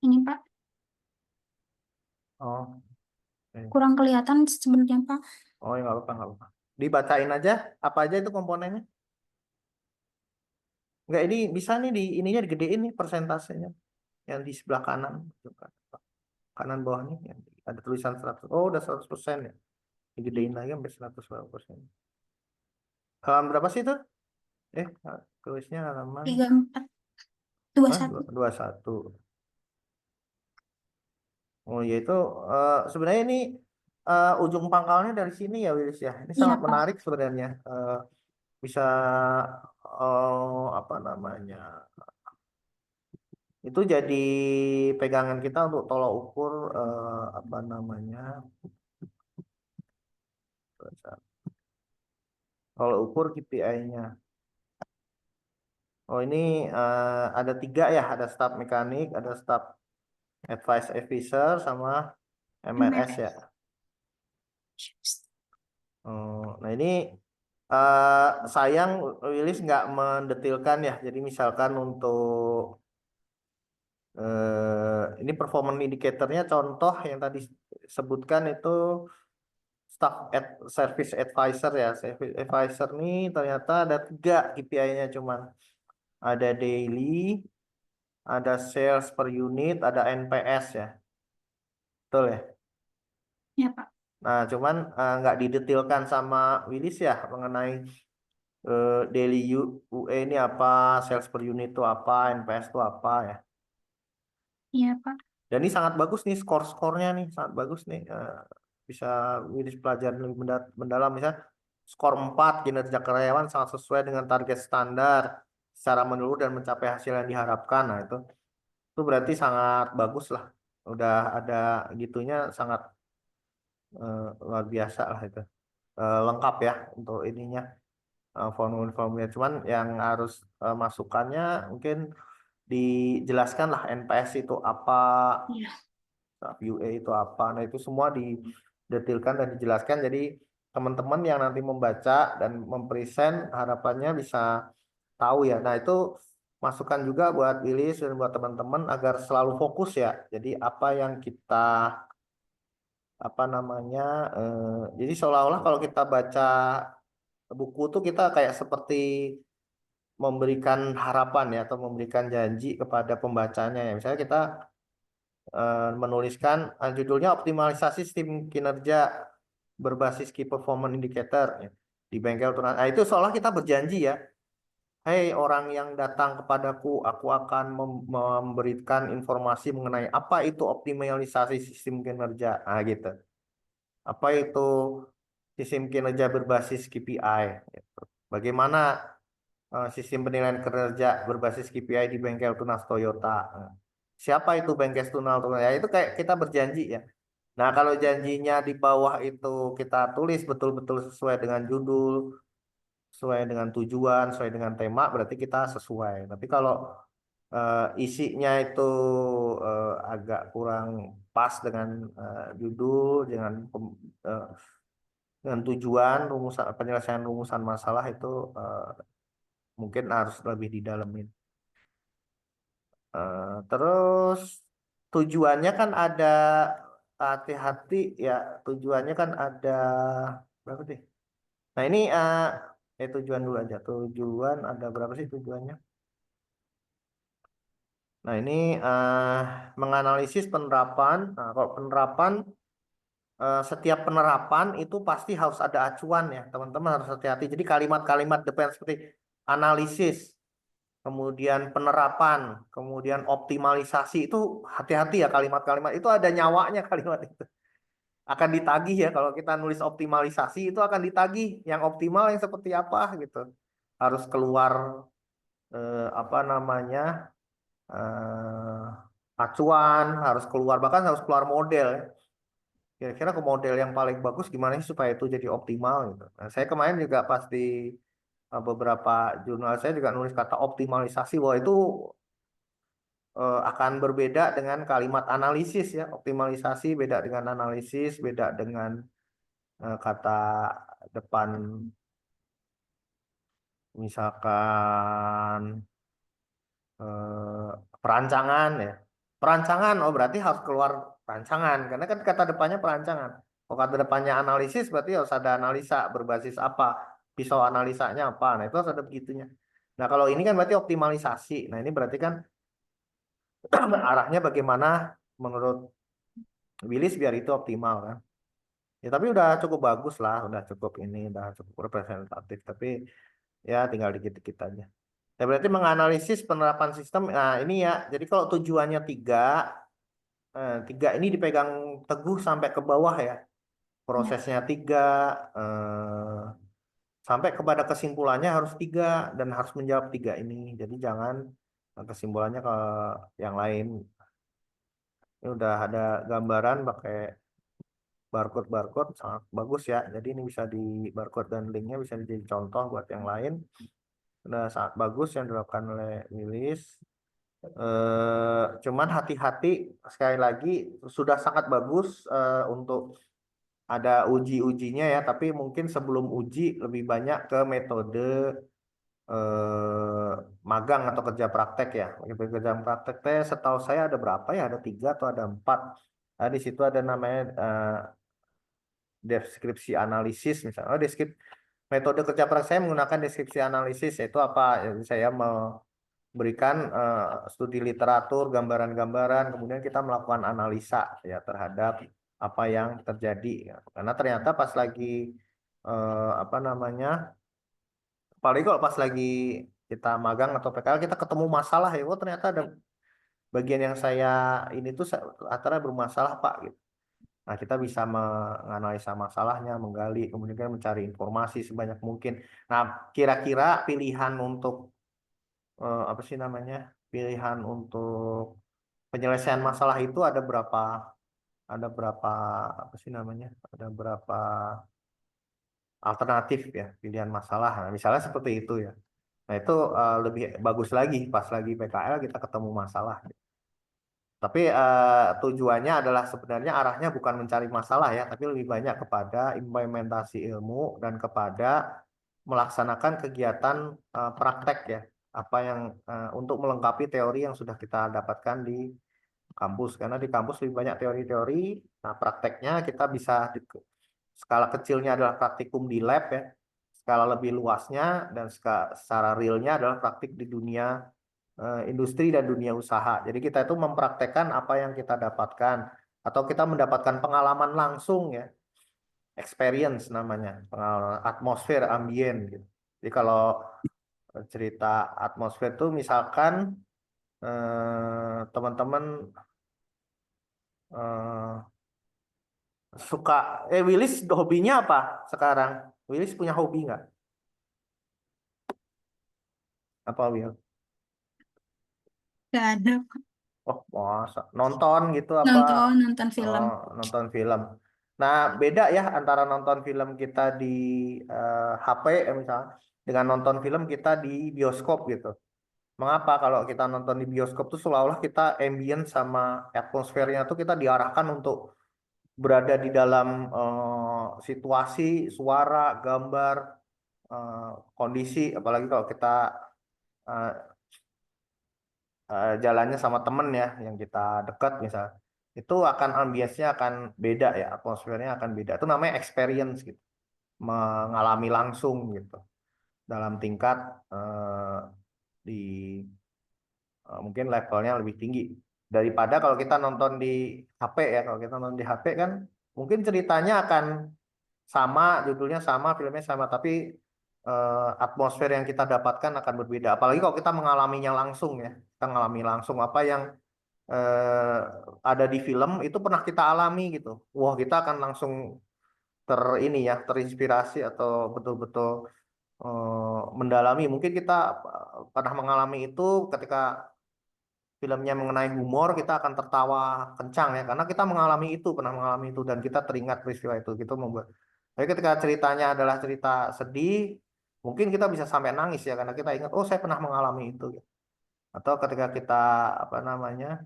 Ini, Pak. Oh, oke. Kurang kelihatan sebenarnya, Pak. Oh, ya nggak apa-apa, nggak apa-apa. Dibacain aja, apa aja itu komponennya? Nggak, ini bisa nih ininya digedein nih persentasenya. Yang di sebelah kanan. Coba. Kanan bawah nih, yang ada tulisan 100. Oh, udah 100% ya. Digedein lagi sampai 100%. Halaman berapa sih itu? Tulisnya halaman 34, 21. 21. Oh, yaitu sebenarnya ini ujung pangkalnya dari sini ya, Wilis ya. Ini Iya, sangat Pak. menarik sebenarnya. Bisa apa namanya? Itu jadi pegangan kita untuk tolak ukur apa namanya? Tolak ukur KPI-nya. Oh, ini ada 3 ya, ada staf mekanik, ada staf advice officer, sama MLS ya. Oh, nah ini sayang Willis nggak mendetilkan ya. Jadi misalkan untuk ini performance indicatornya, contoh yang tadi sebutkan itu service advisor ya. Service advisor nih ternyata ada 3 KPI-nya, cuman ada daily, ada sales per unit, ada NPS ya. Betul ya? Iya, Pak. Nah, cuman nggak didetilkan sama Willis ya mengenai daily UE ini apa, sales per unit itu apa, NPS itu apa ya. Iya, Pak. Dan ini sangat bagus nih skor-skornya nih, sangat bagus nih. Bisa Willis pelajari lebih mendalam. Misalnya skor 4, kinerja karyawan sangat sesuai dengan target standar secara menyeluruh dan mencapai hasil yang diharapkan. Nah, itu berarti sangat bagus lah. Udah ada gitunya, sangat luar biasa lah itu. Lengkap ya untuk ininya, formulir-formulir. Cuman yang harus masukannya mungkin dijelaskan lah, NPS itu apa, Iya. UA itu apa. Nah, itu semua didetilkan dan dijelaskan. Jadi teman-teman yang nanti membaca dan mempresent harapannya bisa tahu ya. Nah, itu masukan juga buat Willis dan buat teman-teman agar selalu fokus ya. Jadi apa yang kita apa namanya, jadi seolah-olah kalau kita baca buku tuh kita kayak seperti memberikan harapan ya, atau memberikan janji kepada pembacanya ya. Misalnya kita menuliskan judulnya optimalisasi sistem kinerja berbasis key performance indicator ya, di bengkel turunan. Nah, itu seolah kita berjanji ya. Hei orang yang datang kepadaku, aku akan memberikan informasi mengenai apa itu optimalisasi sistem kinerja. Nah, gitu. Apa itu sistem kinerja berbasis KPI? Gitu. Bagaimana sistem penilaian kinerja berbasis KPI di bengkel tunas Toyota? Nah, siapa itu bengkel tunas Toyota? Ya, itu kayak kita berjanji ya. Nah, kalau janjinya di bawah itu kita tulis betul-betul sesuai dengan judul, sesuai dengan tujuan, sesuai dengan tema, berarti kita sesuai. Tapi kalau isinya itu agak kurang pas dengan judul, eh, dengan tujuan, rumusan penyelesaian rumusan masalah itu mungkin harus lebih didalemin. Terus tujuannya kan ada, hati-hati ya, tujuannya kan ada berapa sih? Nah ini tujuan dulu aja. Tujuan ada berapa sih tujuannya? Nah ini menganalisis penerapan. Nah kalau penerapan, setiap penerapan itu pasti harus ada acuan ya. Teman-teman harus hati-hati. Jadi kalimat-kalimat depan seperti analisis, kemudian penerapan, kemudian optimalisasi itu hati-hati ya kalimat-kalimat itu ada nyawanya kalimat itu. Akan ditagih ya kalau kita nulis optimalisasi itu akan ditagih yang optimal yang seperti apa gitu. Harus keluar apa namanya acuan, harus keluar bahkan harus keluar model ya. Kira-kira ke model yang paling bagus gimana sih supaya itu jadi optimal gitu. Nah, saya kemarin juga pas di beberapa jurnal saya juga nulis kata optimalisasi, wah itu akan berbeda dengan kalimat analisis ya. Optimalisasi beda dengan analisis, beda dengan kata depan misalkan perancangan ya. Perancangan, oh berarti harus keluar perancangan karena kan kata depannya perancangan. Kalau kata depannya analisis berarti harus ada analisa berbasis apa, pisau analisanya apa. Nah itu harus ada begitunya. Nah kalau ini kan berarti optimalisasi. Nah ini berarti kan arahnya bagaimana menurut Willis biar itu optimal kan. Ya tapi udah cukup bagus lah, udah cukup ini, udah cukup representatif. Tapi ya tinggal dikit-dikit aja. Ya berarti menganalisis penerapan sistem. Nah ini ya, jadi kalau tujuannya tiga ini dipegang teguh sampai ke bawah ya. Prosesnya tiga, sampai kepada kesimpulannya harus tiga dan harus menjawab tiga ini. Jadi jangan kesimpulannya ke yang lain. Ini udah ada gambaran pakai barcode sangat bagus ya. Jadi ini bisa di barcode dan linknya bisa jadi contoh buat yang lain. Udah sangat bagus yang dilakukan oleh Willis. Cuman hati-hati sekali lagi sudah sangat bagus untuk ada uji-ujinya ya, tapi mungkin sebelum uji lebih banyak ke metode magang atau kerja praktek ya. Kerja praktek teh setahu saya ada berapa ya? Ada 3 atau ada 4. Nah, di situ ada namanya deskripsi analisis misalnya. Oh, metode kerja praktek saya menggunakan deskripsi analisis yaitu apa? Jadi saya memberikan studi literatur, gambaran-gambaran, kemudian kita melakukan analisa ya terhadap apa yang terjadi. Ya. Karena ternyata pas lagi apa namanya, apalagi kalau pas lagi kita magang atau PKL kita ketemu masalah ya, oh ternyata ada bagian yang saya ini tuh antara bermasalah Pak gitu. Nah, kita bisa menganalisa masalahnya, menggali, kemudian mencari informasi sebanyak mungkin. Nah, kira-kira pilihan untuk apa sih namanya? Pilihan untuk penyelesaian masalah itu ada berapa apa sih namanya? Ada berapa alternatif ya pilihan masalah. Nah, misalnya seperti itu ya. Nah, itu lebih bagus lagi pas lagi PKL kita ketemu masalah. Tapi tujuannya adalah sebenarnya arahnya bukan mencari masalah ya, tapi lebih banyak kepada implementasi ilmu dan kepada melaksanakan kegiatan praktek ya, apa yang untuk melengkapi teori yang sudah kita dapatkan di kampus. Karena di kampus lebih banyak teori-teori, nah prakteknya kita bisa skala kecilnya adalah praktikum di lab ya, skala lebih luasnya dan secara realnya adalah praktik di dunia industri dan dunia usaha. Jadi kita itu mempraktekkan apa yang kita dapatkan atau kita mendapatkan pengalaman langsung ya, experience namanya, pengalaman atmosfer ambien gitu. Jadi kalau cerita atmosfer tuh misalkan teman-teman eh, suka Willis hobinya apa sekarang? Willis punya hobi nggak? Apa Will? Gak ada. Oh, masa nonton gitu apa? Nonton film. Oh, nonton film. Nah, beda ya antara nonton film kita di HP misalnya dengan nonton film kita di bioskop gitu. Mengapa kalau kita nonton di bioskop tuh seolah-olah kita ambient sama atmosfernya tuh kita diarahkan untuk berada di dalam situasi, suara, gambar, kondisi, apalagi kalau kita eh, jalannya sama temen ya yang kita dekat misal itu akan ambience-nya akan beda ya, atmosfernya akan beda. Itu namanya experience gitu, mengalami langsung gitu dalam tingkat di mungkin levelnya lebih tinggi daripada kalau kita nonton di HP ya. Kalau kita nonton di HP kan mungkin ceritanya akan sama, judulnya sama, filmnya sama, tapi atmosfer yang kita dapatkan akan berbeda. Apalagi kalau kita mengalaminya langsung ya, kita mengalami langsung apa yang eh, ada di film itu pernah kita alami gitu. Wah, kita akan langsung ini ya, terinspirasi atau betul-betul mendalami. Mungkin kita pernah mengalami itu ketika filmnya mengenai humor, kita akan tertawa kencang ya, karena kita mengalami itu, pernah mengalami itu, dan kita teringat peristiwa itu, gitu membuat. Tapi ketika ceritanya adalah cerita sedih, mungkin kita bisa sampai nangis ya, karena kita ingat, oh saya pernah mengalami itu. Atau ketika kita apa namanya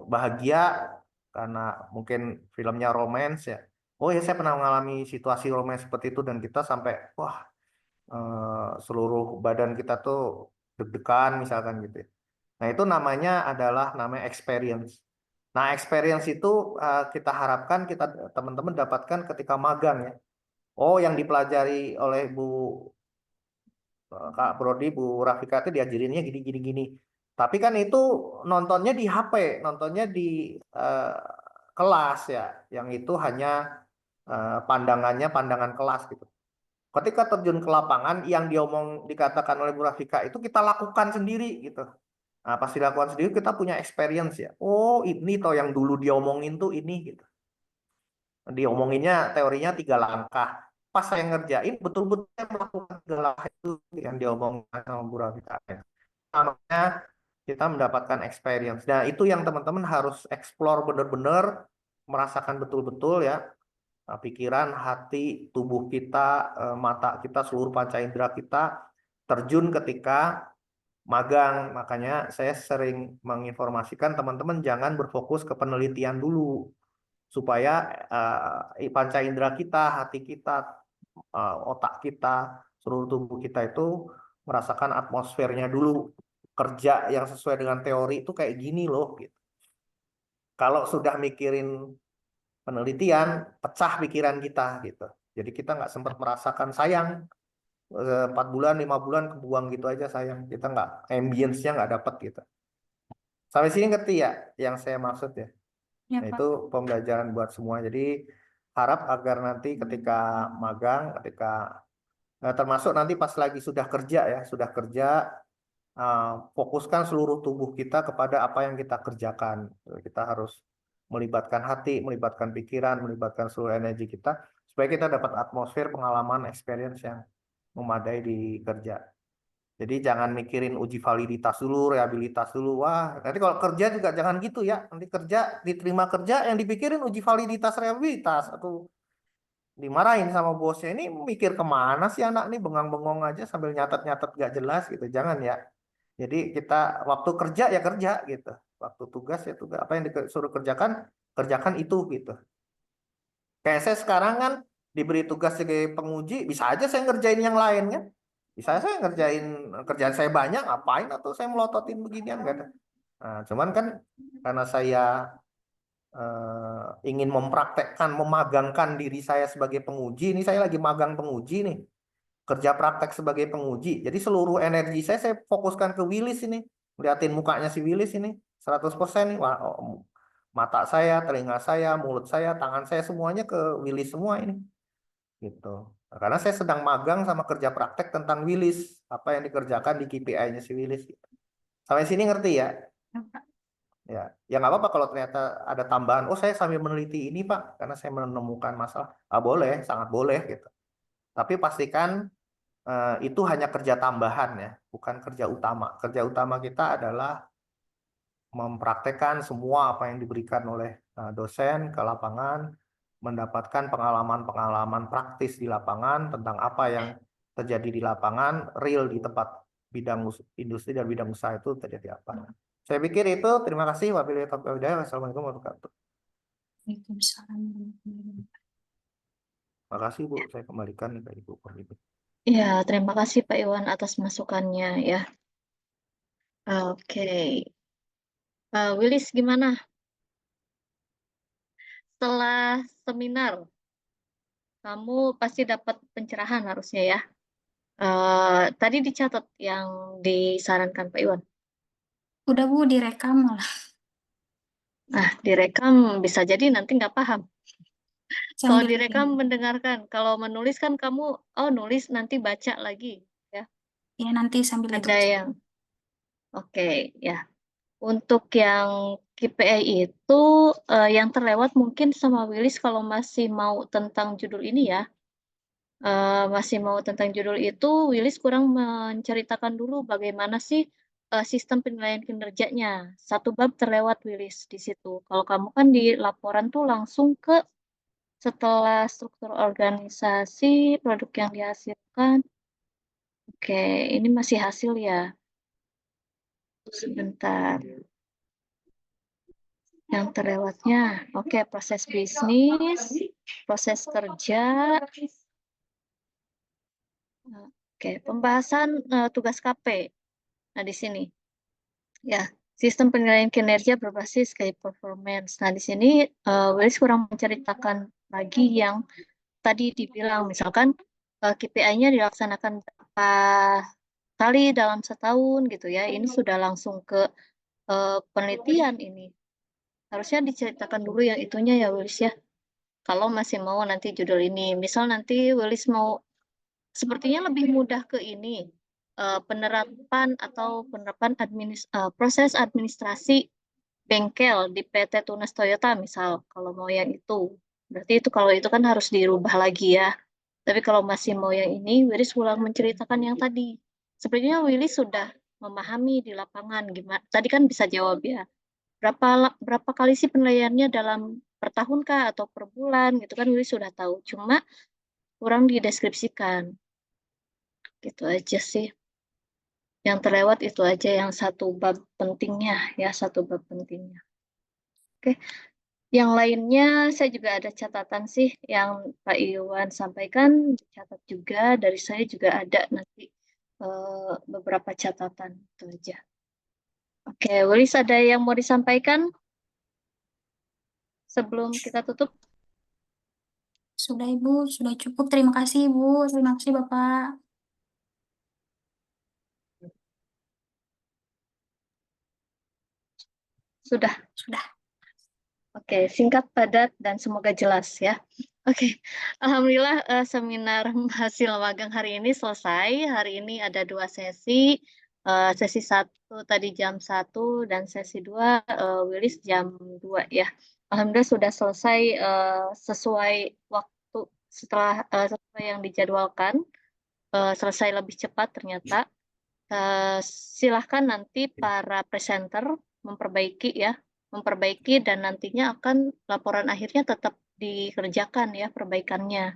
bahagia karena mungkin filmnya romance ya, oh ya saya pernah mengalami situasi romance seperti itu, dan kita sampai wah seluruh badan kita tuh deg-degan misalkan gitu ya. Nah, itu namanya experience. Nah, experience itu kita harapkan kita teman-teman dapatkan ketika magang ya. Oh, yang dipelajari oleh Kak Brodi, Bu Rafika itu diajarinnya gini gini gini. Tapi kan itu nontonnya di HP, nontonnya di eh, kelas ya, yang itu hanya pandangannya pandangan kelas gitu. Ketika terjun ke lapangan, yang dikatakan oleh Bu Rafika itu kita lakukan sendiri gitu. Nah, pas dilakukan sendiri kita punya experience ya. Oh, ini toh yang dulu dia omongin tuh ini gitu. Diomonginnya teorinya 3 langkah. Pas saya ngerjain betul-betul saya melakukan 3 langkah itu yang diomongin sama Bu Rafika. Namanya kita mendapatkan experience. Nah, itu yang teman-teman harus explore benar-benar, merasakan betul-betul ya. Pikiran, hati, tubuh kita, mata kita, seluruh panca indera kita terjun ketika magang. Makanya saya sering menginformasikan teman-teman jangan berfokus ke penelitian dulu, supaya panca indera kita, hati kita, otak kita, seluruh tubuh kita itu merasakan atmosfernya dulu. Kerja yang sesuai dengan teori itu kayak gini loh gitu. Kalau sudah mikirin penelitian, pecah pikiran kita gitu. Jadi kita nggak sempat merasakan sayang 4 bulan, 5 bulan kebuang gitu aja sayang. Kita nggak, ambience-nya nggak dapat gitu. Sampai sini ngerti ya yang saya maksud ya. Ya, Nah, Pak. itu pembelajaran buat semua. Jadi harap agar nanti ketika magang, ketika termasuk nanti pas lagi sudah kerja ya, sudah kerja, fokuskan seluruh tubuh kita kepada apa yang kita kerjakan. Kita harus melibatkan hati, melibatkan pikiran, melibatkan seluruh energi kita supaya kita dapat atmosfer, pengalaman, experience yang memadai di kerja. Jadi jangan mikirin uji validitas dulu, rehabilitas dulu. Wah, nanti kalau kerja juga jangan gitu ya. Nanti kerja, diterima kerja yang dipikirin uji validitas, rehabilitas, atau dimarahin sama bosnya. Ini mikir kemana sih anak nih, bengang-bengong aja sambil nyatet-nyatet gak jelas gitu. Jangan ya. Jadi kita waktu kerja ya kerja gitu. Waktu tugas ya tugas. Apa yang disuruh kerjakan, kerjakan itu gitu. Kayak saya sekarang kan diberi tugas sebagai penguji, bisa aja saya ngerjain yang lain kan. Bisa saya ngerjain kerjaan saya banyak, ngapain atau saya melototin beginian kan. Nah, cuman kan karena saya ingin mempraktekkan, memagangkan diri saya sebagai penguji, ini saya lagi magang penguji nih. Kerja praktek sebagai penguji. Jadi seluruh energi saya fokuskan ke Willis ini. Liatin mukanya si Willis ini 100% nih. Wah, mata saya, telinga saya, mulut saya, tangan saya semuanya ke Willis semua ini. Gitu. Karena saya sedang magang sama kerja praktek tentang Willis, apa yang dikerjakan di KPI-nya si Willis. Sampai sini ngerti ya? Ya, ya nggak apa-apa kalau ternyata ada tambahan. Oh, saya sambil meneliti ini, Pak, karena saya menemukan masalah. Ah, boleh, sangat boleh gitu. Tapi pastikan itu hanya kerja tambahan ya, bukan kerja utama. Kerja utama kita adalah mempraktekkan semua apa yang diberikan oleh dosen ke lapangan, mendapatkan pengalaman-pengalaman praktis di lapangan tentang apa yang terjadi di lapangan, real di tempat bidang industri dan bidang usaha itu terjadi apa. Saya pikir itu. Terima kasih. Wabillahi taufiq wal hidayah. Wassalamualaikum warahmatullahi wabarakatuh. Waalaikumsalam warahmatullahi wabarakatuh. Terima kasih, Bu. Saya kembalikan ke Ibu Pemimpin. Ya, terima kasih Pak Iwan atas masukannya ya. Oke. Willis gimana? Setelah seminar, kamu pasti dapat pencerahan harusnya ya. Tadi dicatat yang disarankan Pak Iwan. Udah Bu, direkam malah. Nah, direkam bisa jadi nanti nggak paham. Kalau Sambil direkam mendengarkan, kalau menulis kan kamu, oh nulis nanti baca lagi ya. ya nanti sambil itu. Ada yang, oke ya. Untuk yang KPI itu yang terlewat mungkin sama Willis kalau masih mau tentang judul ini ya. Masih mau tentang judul itu, Willis kurang menceritakan dulu bagaimana sih sistem penilaian kinerjanya. Satu bab terlewat Willis di situ. Kalau kamu kan di laporan tuh langsung ke setelah struktur organisasi, produk yang dihasilkan. Oke, ini masih hasil ya. Sebentar. Yang terlewatnya, oke, proses bisnis, proses kerja. Oke, pembahasan tugas KP. Nah, di sini. Ya, sistem penilaian kinerja berbasis key performance. Nah, di sini Willis kurang menceritakan lagi yang tadi dibilang, misalkan KPI-nya dilaksanakan berapa kali dalam setahun gitu ya. Ini sudah langsung ke penelitian ini. Harusnya diceritakan dulu yang itunya ya Willis ya. Kalau masih mau nanti judul ini. Misal nanti Willis mau sepertinya lebih mudah ke ini. Penerapan proses administrasi bengkel di PT Tunas Toyota misal, kalau mau yang itu. Berarti itu kalau itu kan harus dirubah lagi ya. Tapi kalau masih mau yang ini, Willis ulang menceritakan yang tadi. Sepertinya Willis sudah memahami di lapangan gimana. Tadi kan bisa jawab ya. Berapa kali sih penilaiannya dalam per tahun kah atau per bulan gitu kan Willis sudah tahu. Cuma kurang dideskripsikan. Gitu aja sih. Yang terlewat itu aja yang satu bab pentingnya ya, satu bab pentingnya. Oke. Yang lainnya saya juga ada catatan sih yang Pak Iwan sampaikan, catat juga dari saya juga ada nanti beberapa catatan itu aja. Oke, Wilis ada yang mau disampaikan sebelum kita tutup? Sudah Ibu, sudah cukup. Terima kasih Ibu, terima kasih Bapak. Sudah. Sudah. Oke, singkat, padat, dan semoga jelas ya. Oke, Alhamdulillah seminar hasil magang hari ini selesai. Hari ini ada 2 sesi. Sesi 1 tadi jam 1 dan sesi 2 Willis jam 2 ya. Alhamdulillah sudah selesai sesuai waktu sesuai yang dijadwalkan. Selesai lebih cepat ternyata. Silahkan nanti para presenter memperbaiki dan nantinya akan laporan akhirnya tetap dikerjakan ya perbaikannya.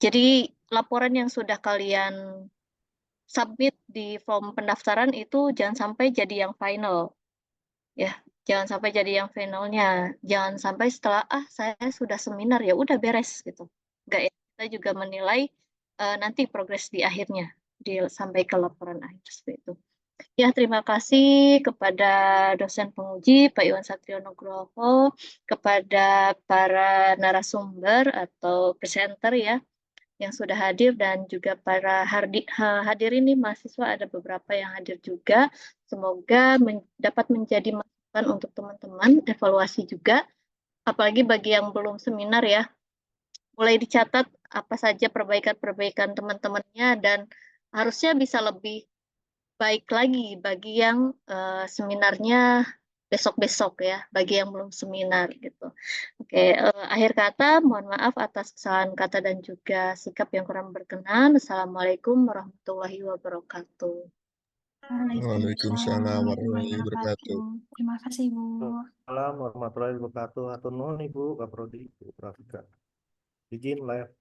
Jadi laporan yang sudah kalian submit di form pendaftaran itu jangan sampai jadi yang final. Ya, jangan sampai jadi yang finalnya. Jangan sampai setelah saya sudah seminar ya udah beres gitu. Enggak ya, kita juga menilai nanti progres di akhirnya sampai ke laporan akhir seperti itu. Ya, terima kasih kepada dosen penguji Pak Iwan Satrio Nugroho, kepada para narasumber atau presenter ya yang sudah hadir dan juga para hadirin nih mahasiswa ada beberapa yang hadir juga. Semoga dapat menjadi masukan untuk teman-teman, evaluasi juga, apalagi bagi yang belum seminar ya. mulai dicatat apa saja perbaikan-perbaikan teman-temannya dan harusnya bisa lebih baik lagi bagi yang seminarnya besok-besok ya, bagi yang belum seminar gitu. Oke, akhir kata, mohon maaf atas kesalahan kata dan juga sikap yang kurang berkenan. Assalamualaikum warahmatullahi wabarakatuh. Waalaikumsalam warahmatullahi wabarakatuh. Terima kasih, Bu. Assalamualaikum warahmatullahi wabarakatuh. Hatur nuhun Ibu, Kak Prodi, Bu Rafika. Izin live.